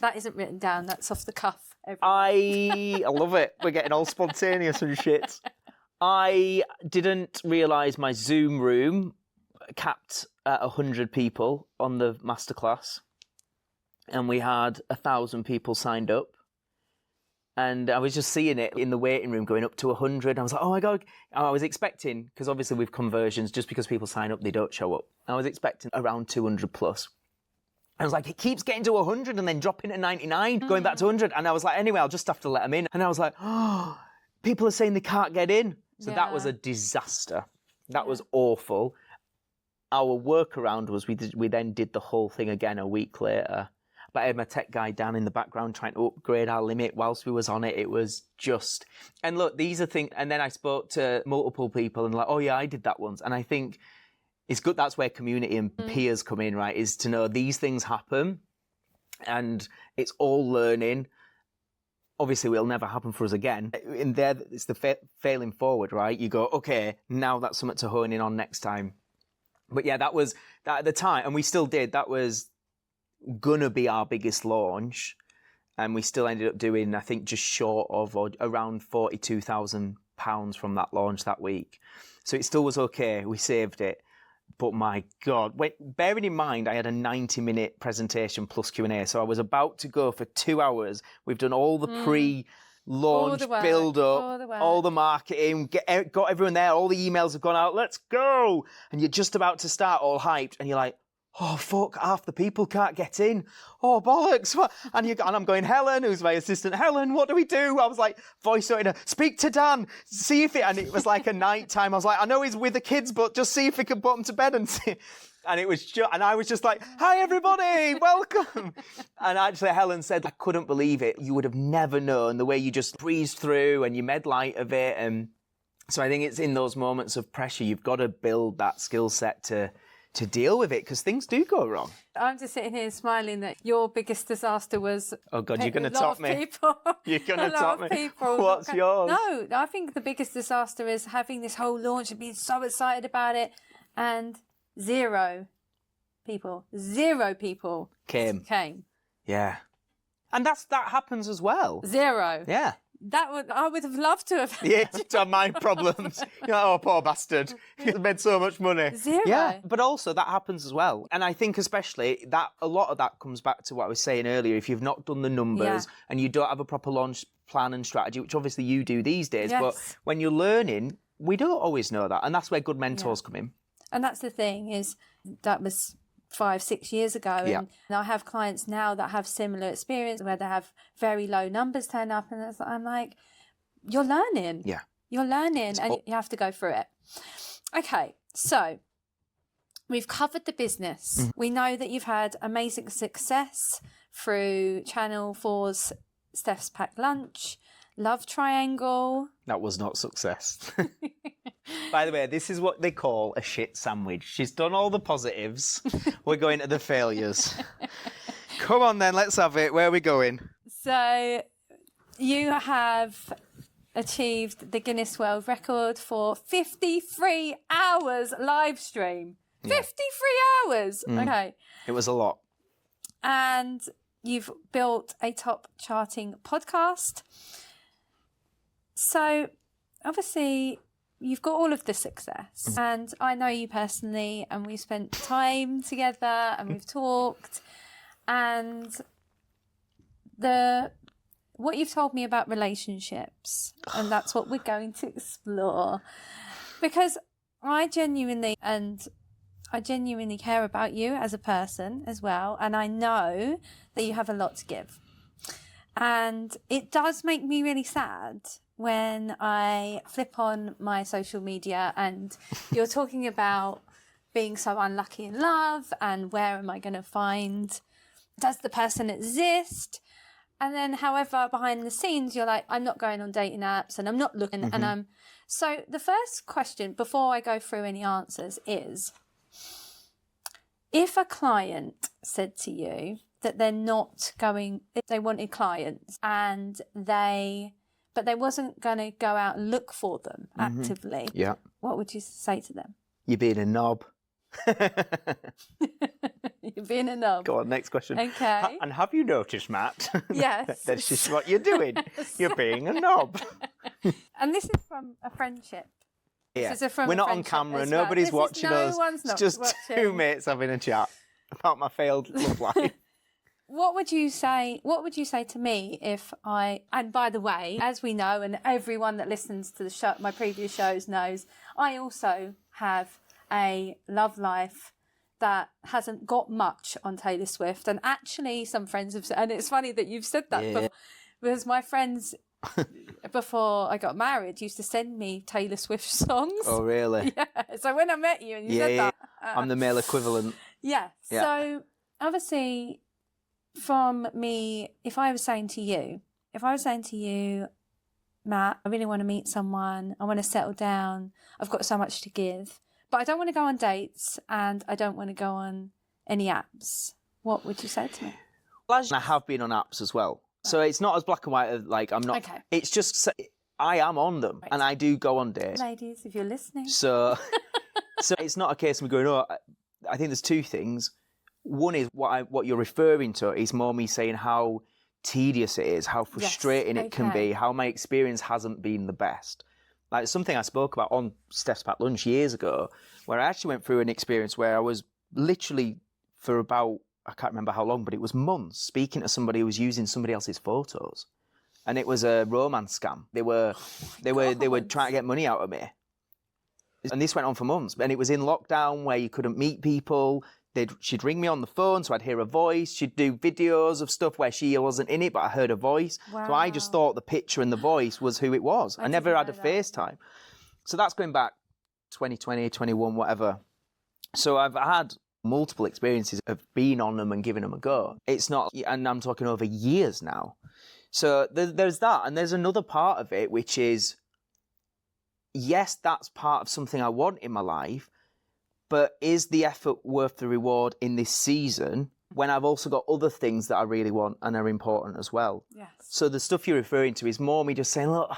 That isn't written down, that's off the cuff. I love it. We're getting all spontaneous and shit. I didn't realise my Zoom room capped at 100 people on the masterclass. And we had 1,000 people signed up. And I was just seeing it in the waiting room going up to 100. I was like, oh my God. I was expecting, because obviously with conversions, just because people sign up, they don't show up. I was expecting around 200 plus. I was like, it keeps getting to 100 and then dropping to 99, going back to 100. And I was like, anyway, I'll just have to let them in. And I was like, oh, people are saying they can't get in. So that was a disaster. That was awful. Our workaround was we then did the whole thing again a week later. But I had my tech guy down in the background trying to upgrade our limit whilst we was on it. It was just... And look, these are things... And then I spoke to multiple people and like, oh yeah, I did that once. And I think it's good. That's where community and peers come in, right? Is to know these things happen and it's all learning. Obviously, it'll never happen for us again. In there, it's the failing forward, right? You go, okay, now that's something to hone in on next time. But yeah, that was that at the time. And we still did. That was gonna be our biggest launch, and we still ended up doing, I think, just short of or around £42,000 from that launch that week. So it still was okay. We saved it, but my God, bearing in mind I had a 90-minute presentation plus Q&A, so I was about to go for 2 hours. We've done all the pre-launch build up, all the marketing, got everyone there. All the emails have gone out. Let's go, and you're just about to start, all hyped, and you're like, oh, fuck, half the people can't get in. Oh, bollocks. And I'm going, Helen, who's my assistant, Helen, what do we do? I was like, voice over, speak to Dan, see if it, and it was like a night time. I was like, I know he's with the kids, but just see if he can put them to bed and see. And it was and I was just like, hi, everybody, welcome. And actually, Helen said, I couldn't believe it. You would have never known the way you just breezed through and you made light of it. And so I think it's in those moments of pressure, you've got to build that skill set to deal with it, because things do go wrong. I'm just sitting here smiling that your biggest disaster was... Oh, God, you're going to top me. People, you're going to top me. People What's yours? No, I think the biggest disaster is having this whole launch and being so excited about it, and zero people came. Yeah. And that happens as well. Zero. Yeah. I would have loved to have. Yeah, to have my problems. You're like, oh, poor bastard. He's made so much money. Zero. Yeah, but also that happens as well. And I think especially that a lot of that comes back to what I was saying earlier. If you've not done the numbers and you don't have a proper launch plan and strategy, which obviously you do these days, but when you're learning, we don't always know that. And that's where good mentors come in. And that's the thing, is that was 5-6 years ago, and I have clients now that have similar experience where they have very low numbers turn up, and I'm like, you're learning. Yeah. You're learning, and you have to go through it. Okay, so we've covered the business. We know that you've had amazing success through Channel 4's Steph's Packed Lunch, Love Triangle. That was not success. By the way, this is what they call a shit sandwich. She's done all the positives. We're going to the failures. Come on then, let's have it. Where are we going? So you have achieved the Guinness World Record for 53 hours live stream. 53 hours! Okay. It was a lot. And you've built a top charting podcast. So, obviously, you've got all of the success. And I know you personally, and we've spent time together, and we've talked. And what you've told me about relationships, and that's what we're going to explore. Because I genuinely care about you as a person as well. And I know that you have a lot to give. And it does make me really sad when I flip on my social media and you're talking about being so unlucky in love and where am I going to find, does the person exist? And then, however, behind the scenes, you're like, I'm not going on dating apps and I'm not looking. And so the first question before I go through any answers is, if a client said to you, that they're not going, they wanted clients but they wasn't going to go out and look for them actively. Yeah. What would you say to them? You're being a knob. You're being a knob. Go on, next question. Okay. And have you noticed, Matt? Yes. That's just what you're doing. You're being a knob. And this is from a friendship. Yeah. This is from We're a not on friendship camera. as well. Nobody's This is- watching no us. one's It's not just watching. two mates having a chat about my failed love life. What would you say to me if and by the way, as we know, and everyone that listens to the show, my previous shows knows, I also have a love life that hasn't got much on Taylor Swift. And actually some friends have said, and it's funny that you've said that, Yeah. because my friends before I got married used to send me Taylor Swift songs. Oh, really? Yeah. So when I met you and you said that. I'm the male equivalent. Yeah. Yeah. So obviously from me, if I was saying to you, Matt, I really want to meet someone, I want to settle down, I've got so much to give, but I don't want to go on dates and I don't want to go on any apps, what would you say to me? I have been on apps as well. So it's not as black and white as like I'm not. Okay. It's just I am on them Right. and I do go on dates. Ladies, if you're listening. So it's not a case of me going, oh, I think there's two things. One is what you're referring to is more me saying how tedious it is, how frustrating it can okay. be, how my experience hasn't been the best. Like something I spoke about on Steph's Packed Lunch years ago, where I actually went through an experience where I was literally for about, I can't remember how long, but it was months, speaking to somebody who was using somebody else's photos. And it was a romance scam. They were trying to get money out of me. And this went on for months. And it was in lockdown where you couldn't meet people. She'd ring me on the phone, so I'd hear a voice. She'd do videos of stuff where she wasn't in it, but I heard a voice. Wow. So I just thought the picture and the voice was who it was. I never had a FaceTime. So that's going back 2020, 21, whatever. So I've had multiple experiences of being on them and giving them a go. It's not, and I'm talking over years now. So there's that. And there's another part of it, which is, yes, that's part of something I want in my life. But is the effort worth the reward in this season when I've also got other things that I really want and are important as well? Yes. So the stuff you're referring to is more me just saying, look,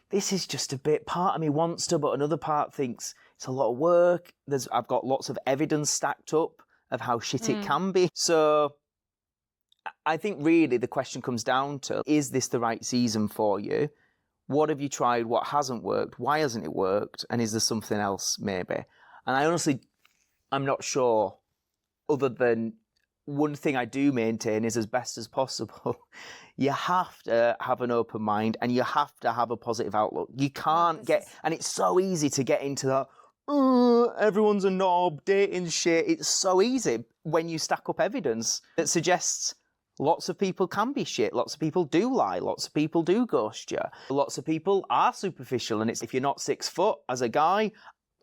this is just a bit, part of me wants to, but another part thinks it's a lot of work. I've got lots of evidence stacked up of how shit it can be. So I think really the question comes down to, is this the right season for you? What have you tried? What hasn't worked? Why hasn't it worked? And is there something else maybe? And I honestly, I'm not sure, other than one thing I do maintain is as best as possible, you have to have an open mind and you have to have a positive outlook. You can't and it's so easy to get into that, everyone's a knob, dating shit. It's so easy when you stack up evidence that suggests lots of people can be shit. Lots of people do lie. Lots of people do ghost you. Lots of people are superficial. And it's if you're not 6 foot as a guy,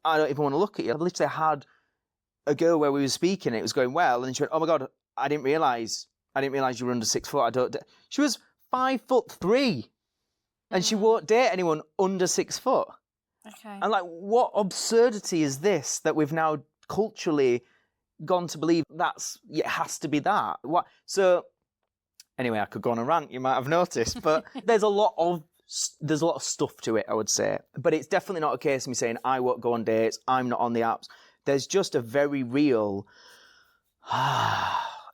I don't even want to look at you. I've literally had a girl where we were speaking, it was going well, and she went, oh my God, I didn't realise you were under 6 foot. She was 5'3", and she won't date anyone under 6 foot. Okay. And like, what absurdity is this that we've now culturally gone to believe it has to be that? What? So anyway, I could go on a rant, you might have noticed, but there's a lot of stuff to it, I would say. But it's definitely not a case of me saying, I won't go on dates, I'm not on the apps. There's just a very real,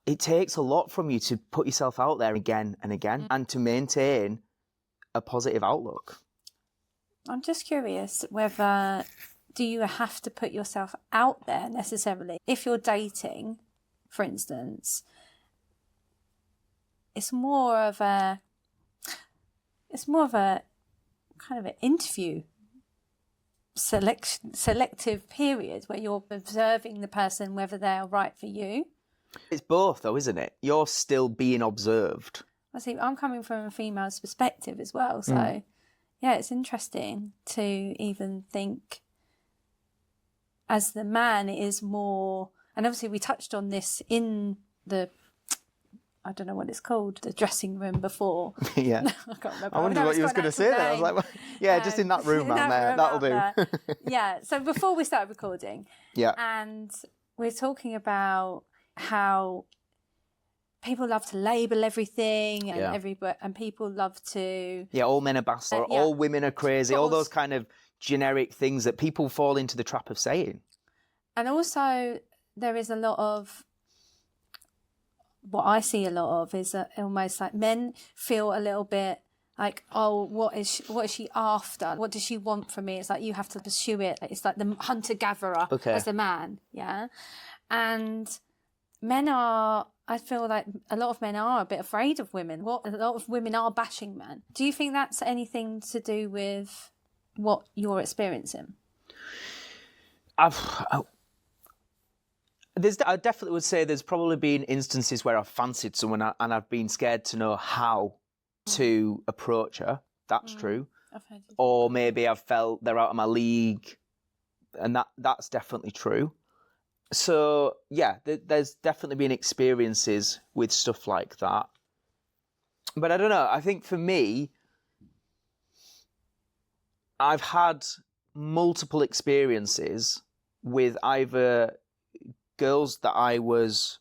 it takes a lot from you to put yourself out there again and again and to maintain a positive outlook. I'm just curious whether, do you have to put yourself out there necessarily? If you're dating, for instance, it's more of a kind of an interview selective period where you're observing the person, whether they are right for you. It's both though, isn't it? You're still being observed. I see, I'm coming from a female's perspective as well. So yeah, it's interesting to even think as the man is more, and obviously we touched on this in the, I don't know what it's called, the dressing room before. Yeah. I can't remember. I wondered what you was going to say there. I was like, well, yeah, just in that room around there. That'll do. Yeah. So before we started recording, Yeah. and we're talking about how people love to label everything, and Yeah. and people love to. Yeah, all men are bastards, or all women are crazy, But all those kind of generic things that people fall into the trap of saying. And also, there is a lot of, what I see a lot of is almost like men feel a little bit like, oh, what is she after? What does she want from me? It's like, you have to pursue it. It's like the hunter-gatherer as the man, yeah? And men are, I feel like a lot of men are a bit afraid of women. A lot of women are bashing men. Do you think that's anything to do with what you're experiencing? I definitely would say there's probably been instances where I've fancied someone and I've been scared to know how to approach her. That's true. Or maybe I've felt they're out of my league, and that's definitely true. So yeah, there's definitely been experiences with stuff like that. But I don't know. I think for me, I've had multiple experiences with either girls that I was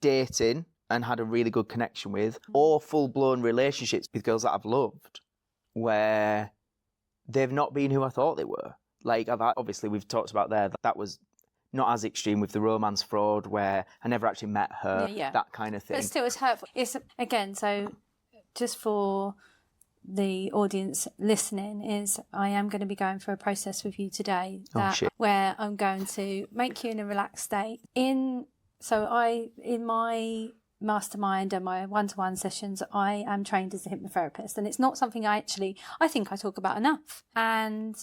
dating and had a really good connection with, or full-blown relationships with girls that I've loved, where they've not been who I thought they were. Like, obviously, we've talked about that was not as extreme with the romance fraud, where I never actually met her, that kind of thing. But still, it's hurtful. It's, again, so just for the audience listening, is I am going to be going through a process with you today where I'm going to make you in a relaxed state. In my mastermind and my one-to-one sessions, I am trained as a hypnotherapist, and it's not something I think I talk about enough. And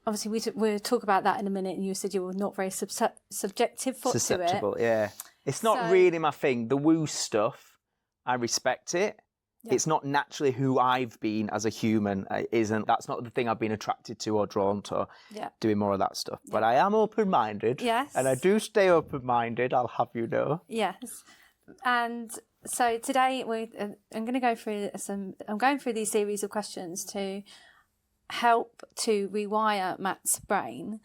obviously we'll talk about that in a minute, and you said you were not very subjective to it. Susceptible, yeah. It's not really my thing. The woo stuff, I respect it. Yeah. It's not naturally who I've been as a human. That's not the thing I've been attracted to or drawn to, doing more of that stuff. Yeah. But I am open-minded. Yes. And I do stay open-minded, I'll have you know. Yes. And so today I'm going to go through I'm going through these series of questions to help to rewire Matt's brain,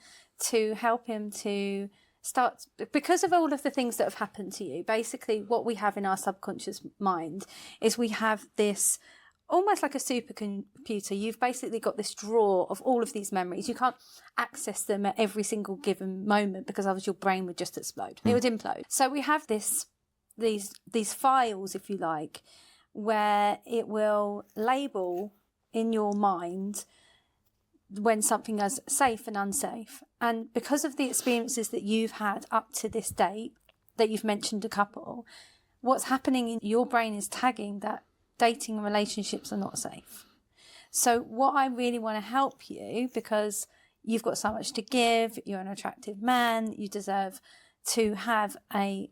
to help him to start, because of all of the things that have happened to you. Basically, what we have in our subconscious mind is we have this almost like a supercomputer. You've basically got this drawer of all of these memories. You can't access them at every single given moment, because otherwise your brain would just explode. It would implode. So we have these files, if you like, where it will label in your mind when something is safe and unsafe. And because of the experiences that you've had up to this date, that you've mentioned a couple, what's happening in your brain is tagging that dating and relationships are not safe. So what I really want to help you, because you've got so much to give, you're an attractive man, you deserve to have a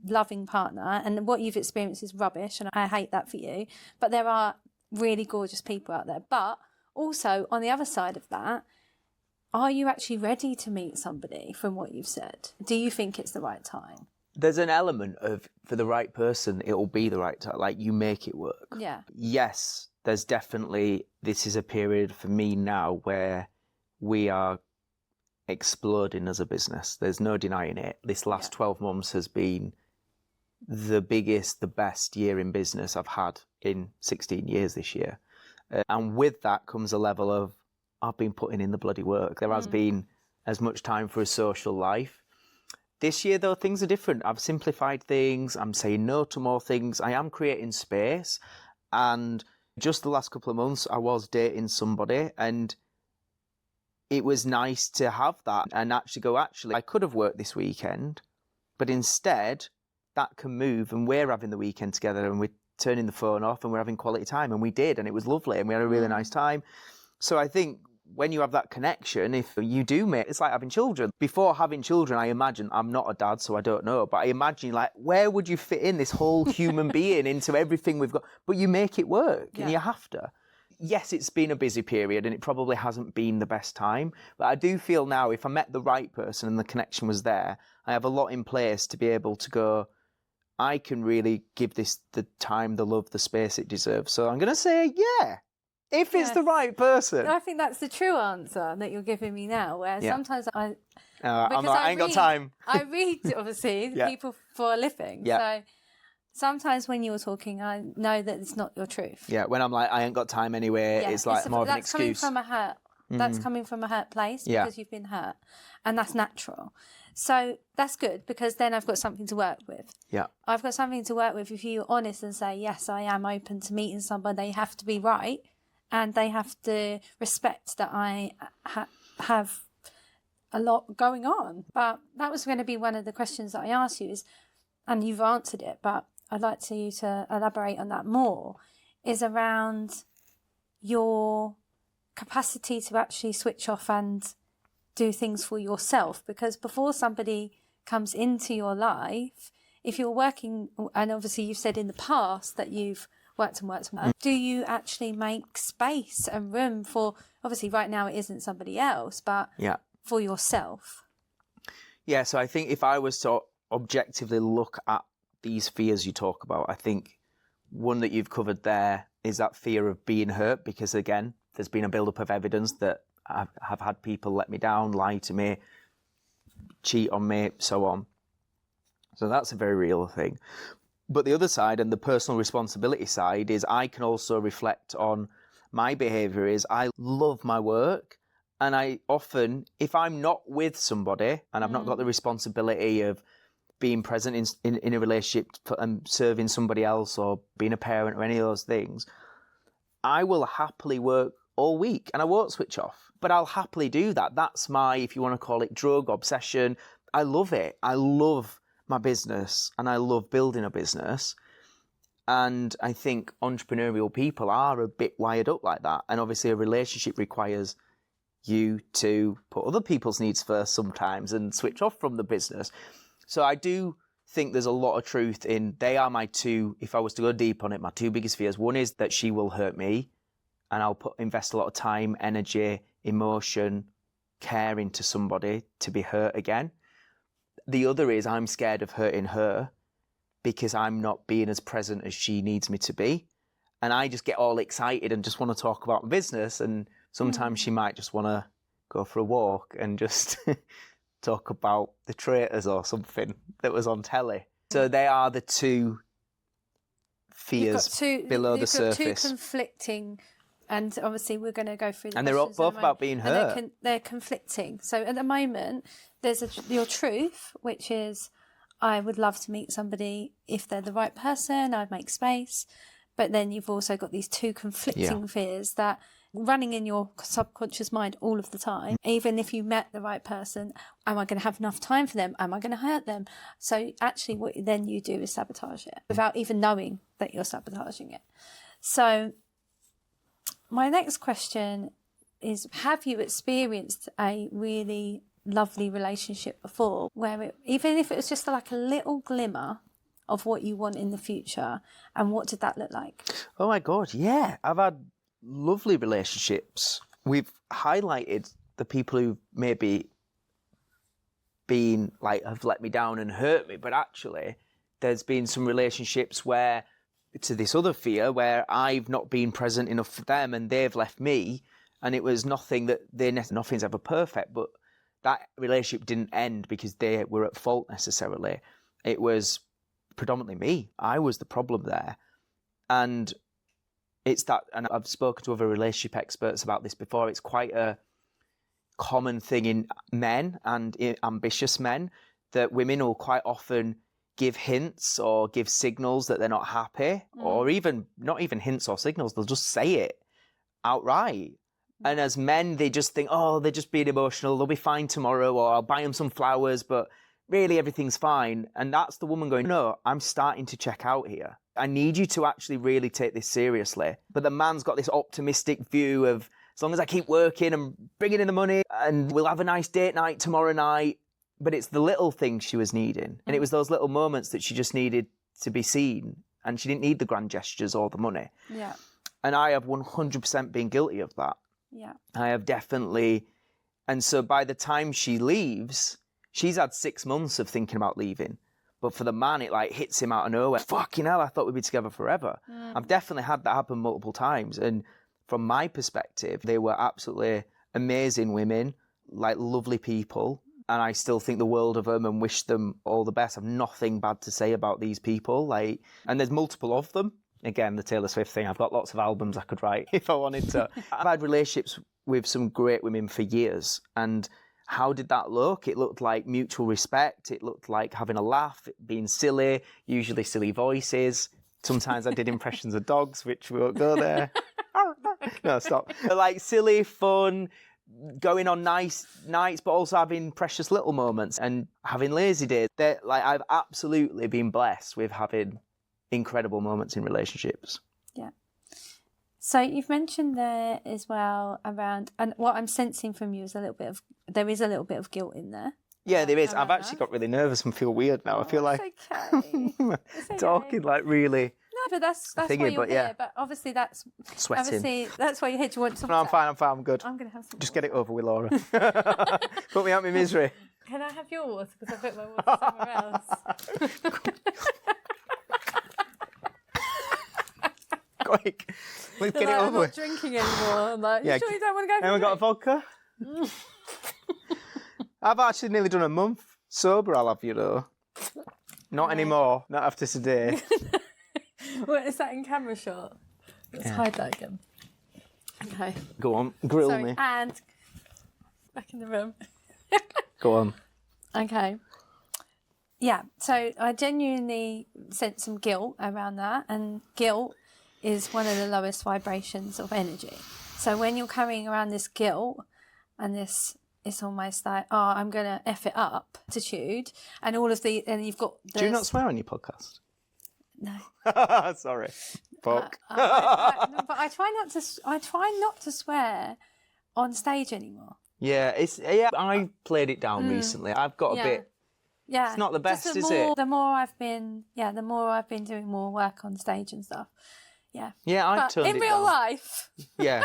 loving partner, and what you've experienced is rubbish, and I hate that for you, but there are really gorgeous people out there. But also, on the other side of that, are you actually ready to meet somebody from what you've said? Do you think it's the right time? There's an element of, for the right person, it'll be the right time. Like, you make it work. Yeah. Yes, there's definitely, this is a period for me now where we are exploding as a business. There's no denying it. This last 12 months has been the biggest, the best year in business I've had in 16 years this year. And with that comes a level of, I've been putting in the bloody work. There has been as much time for a social life. This year, though, things are different. I've simplified things. I'm saying no to more things. I am creating space. And just the last couple of months, I was dating somebody, and it was nice to have that and actually go, I could have worked this weekend, but instead that can move, and we're having the weekend together, and we're turning the phone off, and we're having quality time, and we did, and it was lovely, and we had a really nice time. So I think when you have that connection, if you do make, it's like having children. Before having children, I imagine, I'm not a dad, so I don't know, but I imagine, like, where would you fit in this whole human being into everything we've got? But you make it work, and you have to. Yes, it's been a busy period, and it probably hasn't been the best time, but I do feel now, if I met the right person and the connection was there, I have a lot in place to be able to go, I can really give this the time, the love, the space it deserves. So I'm going to say, yeah, if it's the right person. I think that's the true answer that you're giving me now, where sometimes I ain't got time. I read, obviously, Yeah. people for a living. Yeah. So sometimes when you're talking, I know that it's not your truth. Yeah, when I'm like, I ain't got time anyway, Yeah, it's like more of an that's coming excuse. from a hurt. That's coming from a hurt place Yeah. because you've been hurt, and that's natural. So that's good because then I've got something to work with. Yeah. I've got something to work with if you're honest and say, yes, I am open to meeting someone. They have to be right, and they have to respect that I have a lot going on. But that was going to be one of the questions that I asked you is, and you've answered it, but I'd like you to elaborate on that more, is around your capacity to actually switch off and do things for yourself. Because before somebody comes into your life, if you're working, and obviously you've said in the past that you've worked and worked and worked, do you actually make space and room for, obviously right now it isn't somebody else, but for yourself? Yeah, so I think if I was to objectively look at these fears you talk about, I think one that you've covered there is that fear of being hurt, because again, there's been a build-up of evidence that I have had people let me down, lie to me, cheat on me, so on. So that's a very real thing. But the other side, and the personal responsibility side, is I can also reflect on my behaviour is I love my work, and I often, if I'm not with somebody and I've not got the responsibility of being present in a relationship and serving somebody else or being a parent or any of those things, I will happily work all week and I won't switch off. But I'll happily do that. That's my, if you want to call it, drug obsession. I love it. I love my business and I love building a business. And I think entrepreneurial people are a bit wired up like that. And obviously a relationship requires you to put other people's needs first sometimes and switch off from the business. So I do think there's a lot of truth in, they are my two, if I was to go deep on it, my two biggest fears. One is that she will hurt me, and I'll invest a lot of time, energy, emotion, care into somebody to be hurt again. The other is I'm scared of hurting her because I'm not being as present as she needs me to be. And I just get all excited and just want to talk about my business. And sometimes she might just want to go for a walk and just talk about the traitors or something that was on telly. So they are the two fears below the surface. You've got two conflicting, and obviously we're going to go through the and they're questions both in a about moment, being and hurt. they're conflicting. So at the moment, there's your truth, which is, I would love to meet somebody. If they're the right person, I'd make space. But then you've also got these two conflicting fears that running in your subconscious mind all of the time. Even if you met the right person, am I going to have enough time for them? Am I going to hurt them? So actually what then you do is sabotage it without even knowing that you're sabotaging it. So my next question is, have you experienced a really lovely relationship before where even if it was just like a little glimmer of what you want in the future, and what did that look like? Oh my God, yeah. I've had lovely relationships. We've highlighted the people who maybe been like, have let me down and hurt me, but actually there's been some relationships where, to this other fear, where I've not been present enough for them and they've left me, and it was nothing that nothing's ever perfect, but that relationship didn't end because they were at fault necessarily. It was predominantly me. I was the problem there. And it's that, and I've spoken to other relationship experts about this before, it's quite a common thing in men and in ambitious men, that women will quite often give hints or give signals that they're not happy, or even not even hints or signals, they'll just say it outright. And as men, they just think, oh, they're just being emotional, they'll be fine tomorrow, or I'll buy them some flowers, but really everything's fine. And that's the woman going, no, I'm starting to check out here. I need you to actually really take this seriously. But the man's got this optimistic view of, as long as I keep working and bringing in the money, and we'll have a nice date night tomorrow night. But it's the little things she was needing. And it was those little moments that she just needed to be seen. And she didn't need the grand gestures or the money. Yeah. And I have 100% been guilty of that. Yeah. I have definitely. And so by the time she leaves, she's had 6 months of thinking about leaving. But for the man, it like hits him out of nowhere. Fucking hell, I thought we'd be together forever. I've definitely had that happen multiple times. And from my perspective, they were absolutely amazing women, like lovely people. and I still think the world of them and wish them all the best. I've nothing bad to say about these people. Like, and there's multiple of them. Again, the Taylor Swift thing. I've got lots of albums I could write if I wanted to. I've had relationships with some great women for years, and how did that look? It looked like mutual respect. It looked like having a laugh, being silly, usually silly voices. Sometimes I did impressions of dogs, which we won't go there. No, stop. But like silly, fun, going on nice nights, but also having precious little moments and having lazy days. Like, I've absolutely been blessed with having incredible moments in relationships. Yeah. So you've mentioned there as well around, and what I'm sensing from you is there is a little bit of guilt in there. Yeah, there is. I've actually got really nervous and feel weird now. I feel like okay. It's okay. talking like really. No, but that's why thingy, you're but here. yeah. But obviously that's Sweating. Obviously that's why you're here. Do you want some? No, I'm fine. I'm good. I'm gonna have some. Just get it over with, Laura. Put me out my misery. Can I have your water? Because I put my water somewhere else. Quick. Let's get it I'm over not with. drinking anymore. I'm like, Yeah. you sure you don't want to go for Anyone a got a drink? vodka? I've actually nearly done a month sober, I'll have you know. Not anymore. Not after today. What is that in camera shot? Let's hide that again. Okay. Go on. Grill Sorry, me. and back in the room. Go on. Okay. Yeah, so I genuinely sense some guilt around that, and guilt is one of the lowest vibrations of energy. So when you're carrying around this guilt and this, it's almost like, oh, I'm going to F it up attitude, and all of the, and you've got this... Do you not swear on your podcast? No. Sorry. Fuck. But I try not to swear on stage anymore. Yeah, I played it down recently. I've got a bit. Yeah, It's not the best, just is it? The more I've been doing more work on stage and stuff. Yeah. Yeah, I've But turned in it real down. life, Yeah.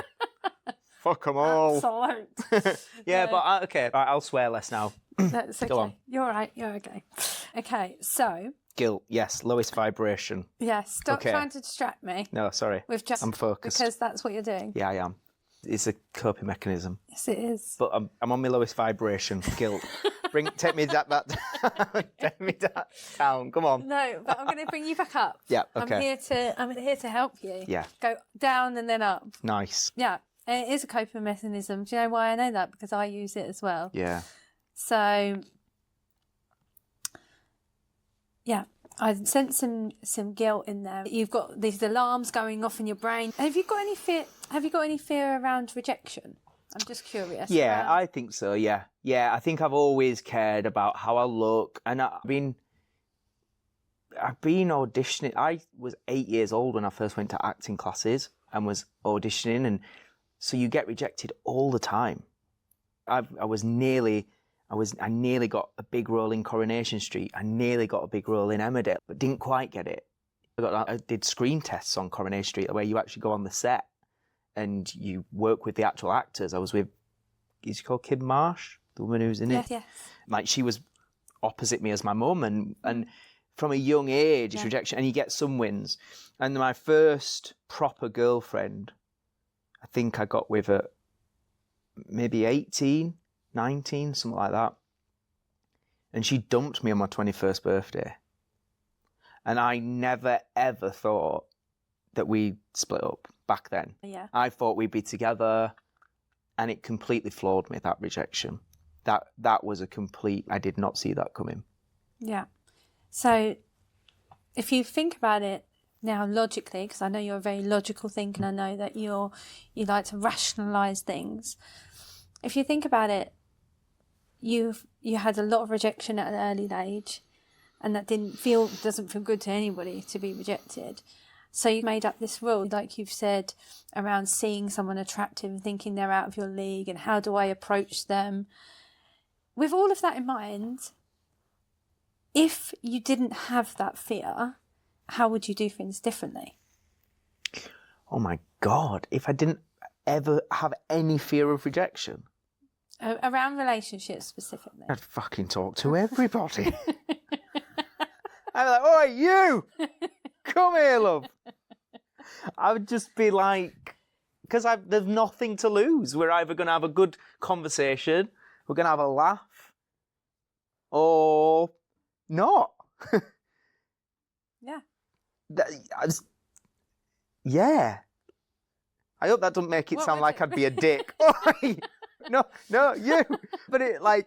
Fuck them all. absolute. Yeah, No. but okay, right, I'll swear less now. That's okay. Go on. You're all right. You're okay. Okay, so Guilt, yes, lowest vibration. yeah, stop Okay. trying to distract me No, sorry. with just I'm focused. because that's what you're doing. Yeah, I am. It's a coping mechanism. Yes, it is. But I'm on my lowest vibration. Guilt. Take me take me that down. Come on. No, but I'm going to bring you back up. Yeah, okay. I'm here to help you. Yeah. Go down and then up. Nice. Yeah, it is a coping mechanism. Do you know why I know that? Because I use it as well. Yeah. So, yeah, I sense some guilt in there. You've got these alarms going off in your brain. Have you got any fear? Have you got any fear around rejection? I'm just curious. Yeah, around- I think so. Yeah. I think I've always cared about how I look, and I've been auditioning. I was 8 years old when I first went to acting classes and was auditioning, and so you get rejected all the time. I nearly got a big role in Coronation Street. I nearly got a big role in Emmerdale, but didn't quite get it. I did screen tests on Coronation Street where you actually go on the set and you work with the actual actors. I was with, is she called Kim Marsh, the woman who's in it? Yes. Like, she was opposite me as my mum, and from a young age, it's rejection, and you get some wins. And my first proper girlfriend, I think I got with her maybe 18, 19, something like that. And she dumped me on my 21st birthday. And I never, ever thought that we'd split up back then. Yeah. I thought we'd be together, and it completely floored me, that rejection. That was a complete, I did not see that coming. Yeah. So, if you think about it now logically, because I know you're a very logical thinker, and I know that you like to rationalise things. If you think about it, you had a lot of rejection at an early age, and that doesn't feel good to anybody to be rejected. So you made up this rule, like you've said, around seeing someone attractive and thinking they're out of your league, and how do I approach them? With all of that in mind, if you didn't have that fear, how would you do things differently? Oh my God, if I didn't ever have any fear of rejection, Around relationships specifically. I'd fucking talk to everybody. I'd be like, "Oh, you! Come here, love." I would just be like, because there's nothing to lose. We're either going to have a good conversation, we're going to have a laugh, or not. Yeah. Yeah. I hope that doesn't make it What sound would like it I'd be a dick. Oi! No, you. But I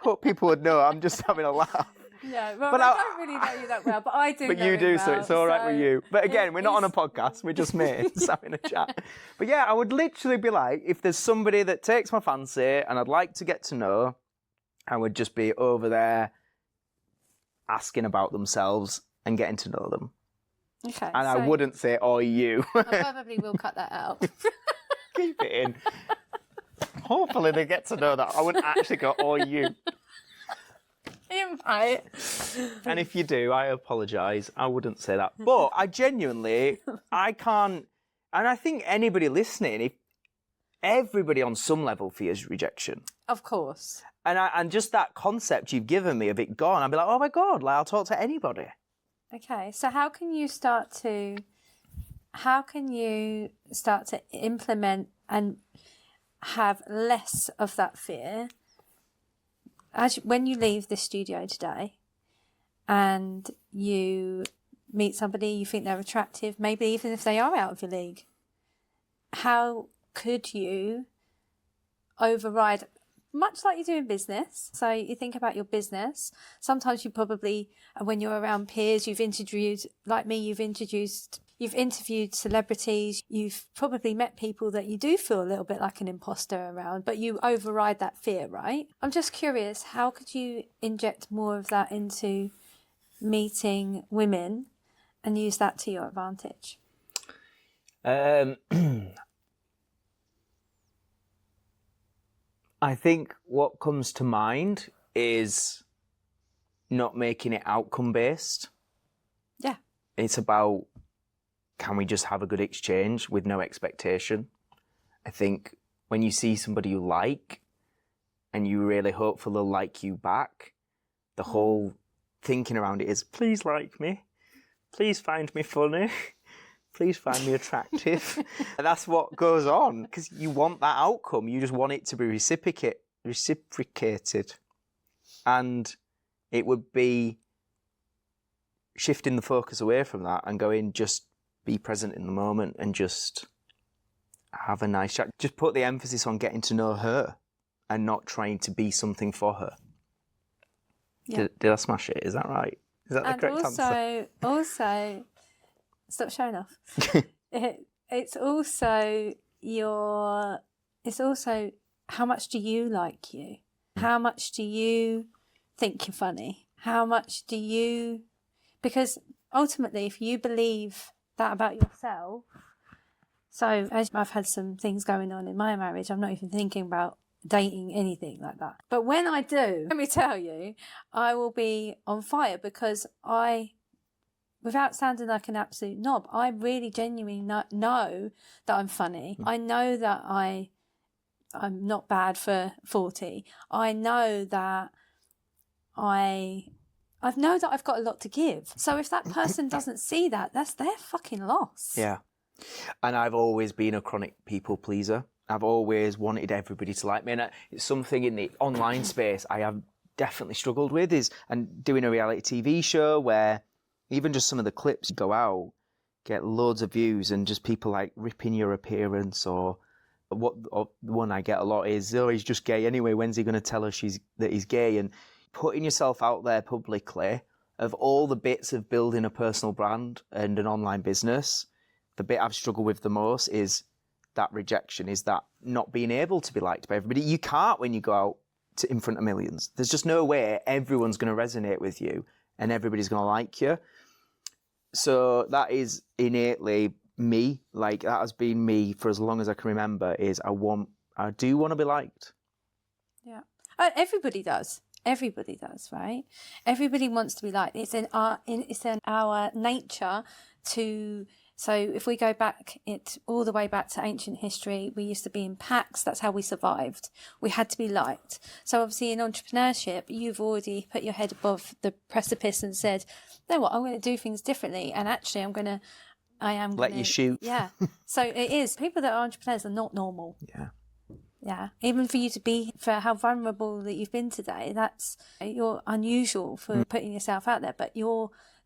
hope people would know I'm just having a laugh. Yeah, well, But I don't really know you that well, but I do. But know you him do, so well, it's all right with you. But again, we're not on a it's- podcast. We're just mates having a chat. But yeah, I would literally be like, if there's somebody that takes my fancy and I'd like to get to know, I would just be over there asking about themselves and getting to know them. Okay, And so I wouldn't say, "Oh, you." I probably will cut that out. Keep it in. Hopefully they get to know that. I wouldn't actually go, "Oh, you." You might. And if you do, I apologise. I wouldn't say that. But I genuinely, I can't, and I think anybody listening, if everybody on some level fears rejection. Of course. And just that concept you've given me of it gone, I'd be like, oh my God, like I'll talk to anybody. Okay, so how can you start to implement and have less of that fear when you leave this studio today and you meet somebody you think they're attractive, maybe even if they are out of your league? How could you override, much like you do in business? So you think about your business. Sometimes you probably, when you're around peers, you've interviewed celebrities, you've probably met people that you do feel a little bit like an imposter around, but you override that fear, right? I'm just curious, how could you inject more of that into meeting women and use that to your advantage? I think what comes to mind is not making it outcome based. Yeah. It's about, can we just have a good exchange with no expectation? I think when you see somebody you like and you really hopeful they'll like you back, the whole thinking around it is, please like me, please find me funny, please find me attractive. And that's what goes on, because you want that outcome. You just want it to be reciprocated. And it would be shifting the focus away from that and going, just be present in the moment and just have a nice chat. Just put the emphasis on getting to know her and not trying to be something for her. Yeah. Did I smash it? Is that right? Is that the correct answer? Also, stop showing off. It's also how much do you like you? How much do you think you're funny? How much do you... Because ultimately, if you believe that about yourself... So, as I've had some things going on in my marriage, I'm not even thinking about dating anything like that. But when I do, let me tell you, I will be on fire, because without sounding like an absolute knob, I really genuinely know that I'm funny. I know that I'm not bad for 40. I know that I've got a lot to give. So if that person doesn't see that, that's their fucking loss. Yeah. And I've always been a chronic people pleaser. I've always wanted everybody to like me. And it's something in the online space I have definitely struggled with, and doing a reality TV show where even just some of the clips go out, get loads of views, and just people like ripping your appearance, or the one I get a lot is, oh, he's just gay anyway, when's he going to tell her that he's gay? And putting yourself out there publicly, of all the bits of building a personal brand and an online business, the bit I've struggled with the most is that rejection, is that not being able to be liked by everybody. You can't when you go out in front of millions. There's just no way everyone's going to resonate with you and everybody's going to like you. So that is innately me. Like, that has been me for as long as I can remember, is I do want to be liked. Yeah. Everybody does. Everybody does, right? Everybody wants to be liked. It's in our nature to... So if we go back all the way back to ancient history, we used to be in packs. That's how we survived. We had to be liked. So obviously in entrepreneurship, you've already put your head above the precipice and said, you know what, I'm going to do things differently. And actually I am let you shoot. Yeah. So it is. People that are entrepreneurs are not normal. Yeah. Yeah, even for you to be, for how vulnerable that you've been today, you're unusual for putting yourself out there, but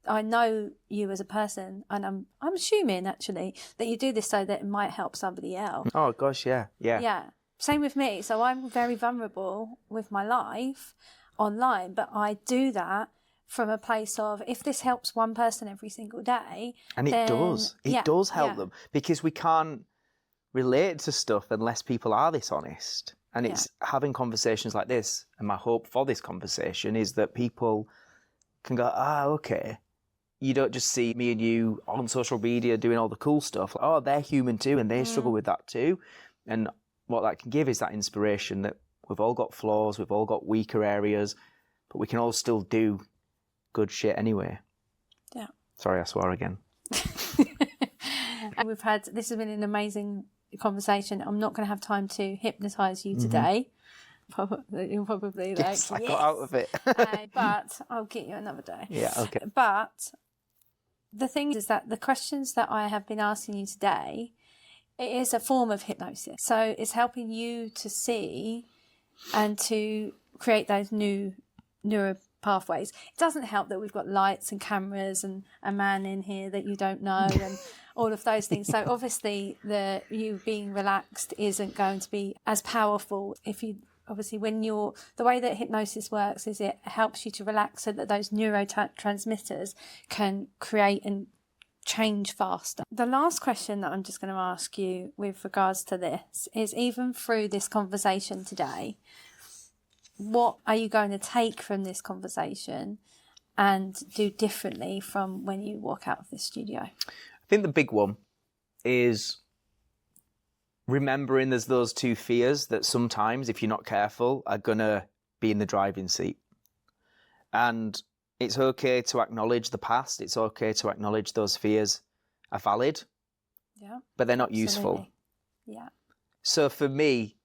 I know you as a person, and I'm assuming actually that you do this so that it might help somebody else. Oh gosh, yeah. Yeah, same with me. So I'm very vulnerable with my life online, but I do that from a place of, if this helps one person every single day, And it does help them, because we can't relate to stuff unless people are this honest. And it's having conversations like this, and my hope for this conversation is that people can go, okay, you don't just see me and you on social media doing all the cool stuff. Oh, they're human too, and they struggle with that too. And what that can give is that inspiration that we've all got flaws, we've all got weaker areas, but we can all still do good shit anyway. Yeah. Sorry, I swore again. This has been an amazing conversation. I'm not going to have time to hypnotise you today. You're probably like, yes, I got out of it. But I'll get you another day. Yeah, okay. But the thing is that the questions that I have been asking you today, it is a form of hypnosis. So it's helping you to see and to create those new neural pathways. It doesn't help that we've got lights and cameras and a man in here that you don't know and all of those things. So obviously you being relaxed isn't going to be as powerful if you... Obviously, the way that hypnosis works is it helps you to relax so that those neurotransmitters can create and change faster. The last question that I'm just going to ask you with regards to this is, even through this conversation today, what are you going to take from this conversation and do differently from when you walk out of this studio? I think the big one is remembering there's those two fears that sometimes, if you're not careful, are going to be in the driving seat. And it's okay to acknowledge the past. It's okay to acknowledge those fears are valid, but they're not useful. Yeah. So for me,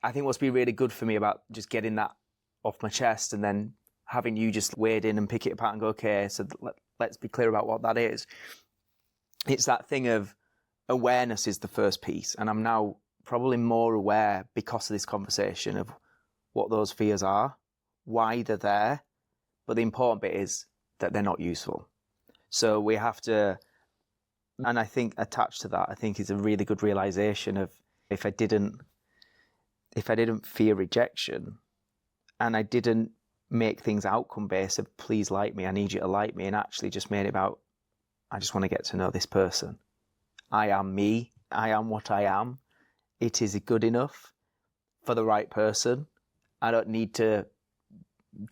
I think what's been really good for me about just getting that off my chest and then having you just wade in and pick it apart and go, okay, so let's be clear about what that is. It's that thing of awareness is the first piece. And I'm now probably more aware because of this conversation of what those fears are, why they're there. But the important bit is that they're not useful. So we have to, and I think attached to that, I think is a really good realization of if I didn't fear rejection and I didn't make things outcome based of please like me, I need you to like me, and actually just made it about, I just want to get to know this person. I am me. I am what I am. It is good enough for the right person. I don't need to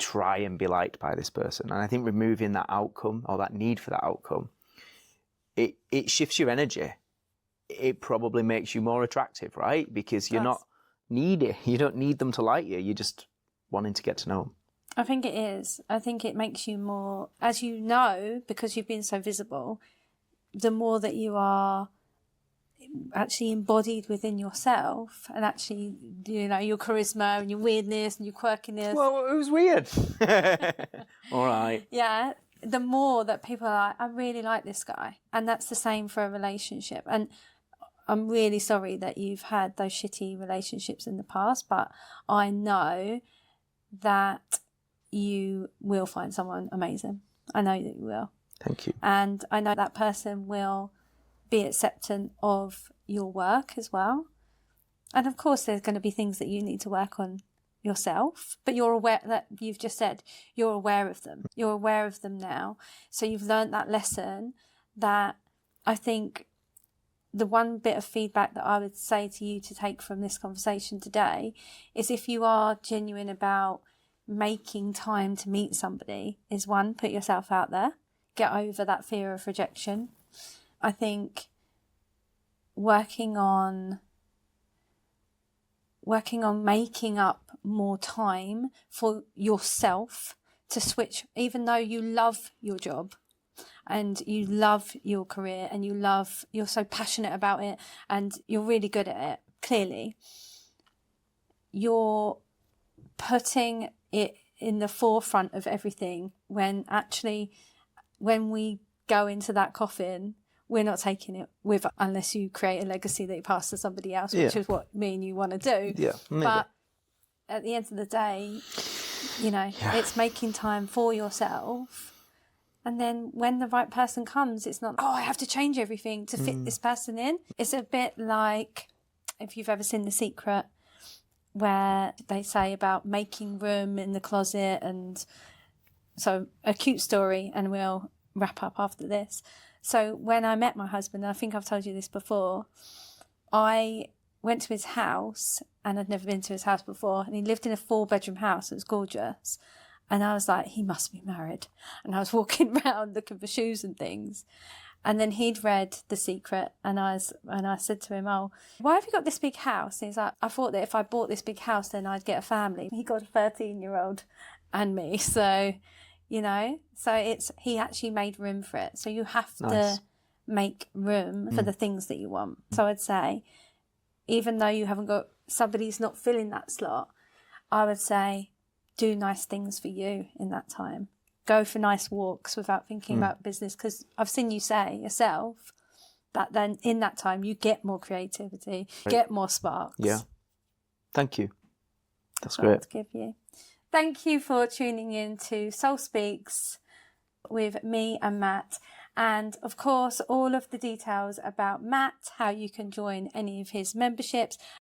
try and be liked by this person. And I think removing that outcome or that need for that outcome, it shifts your energy. It probably makes you more attractive, right? Because you're not needy. You don't need them to like you. You're just wanting to get to know them. I think it is. I think it makes you more, as you know, because you've been so visible, the more that you are actually embodied within yourself and actually, your charisma and your weirdness and your quirkiness. Well, it was weird. All right. Yeah. The more that people are like, I really like this guy. And that's the same for a relationship. And I'm really sorry that you've had those shitty relationships in the past, but I know that you will find someone amazing. I know that you will. Thank you. And I know that person will be acceptant of your work as well. And of course, there's going to be things that you need to work on yourself, but you're aware that you've just said you're aware of them. You're aware of them now. So you've learned that lesson. That I think the one bit of feedback that I would say to you to take from this conversation today is, if you are genuine about making time to meet somebody, is one, put yourself out there. Get over that fear of rejection. I think working on making up more time for yourself to switch, even though you love your job and you love your career and you're so passionate about it and you're really good at it, clearly, you're putting it in the forefront of everything, when actually, when we go into that coffin, we're not taking it with unless you create a legacy that you pass to somebody else, which is what me and you want to do. Yeah, maybe. But at the end of the day, you know, it's making time for yourself. And then when the right person comes, it's not, I have to change everything to fit this person in. It's a bit like, if you've ever seen The Secret, where they say about making room in the closet. And so a cute story, and we'll wrap up after this. So when I met my husband, I think I've told you this before, I went to his house, and I'd never been to his house before, and he lived in a 4-bedroom house. It was gorgeous. And I was like, he must be married. And I was walking around looking for shoes and things. And then he'd read The Secret, and I said to him, why have you got this big house? And he's like, I thought that if I bought this big house, then I'd get a family. He got a 13-year-old and me. So, you know, he actually made room for it. So you have to make room for the things that you want. So I'd say, even though you haven't got, somebody's not filling that slot, I would say, do nice things for you in that time. Go for nice walks without thinking about business, because I've seen you say yourself that then in that time you get more creativity, get more sparks. Yeah. Thank you. That's what great. to give you. Thank you for tuning in to Soul Speaks with me and Matt. And of course, all of the details about Matt, how you can join any of his memberships,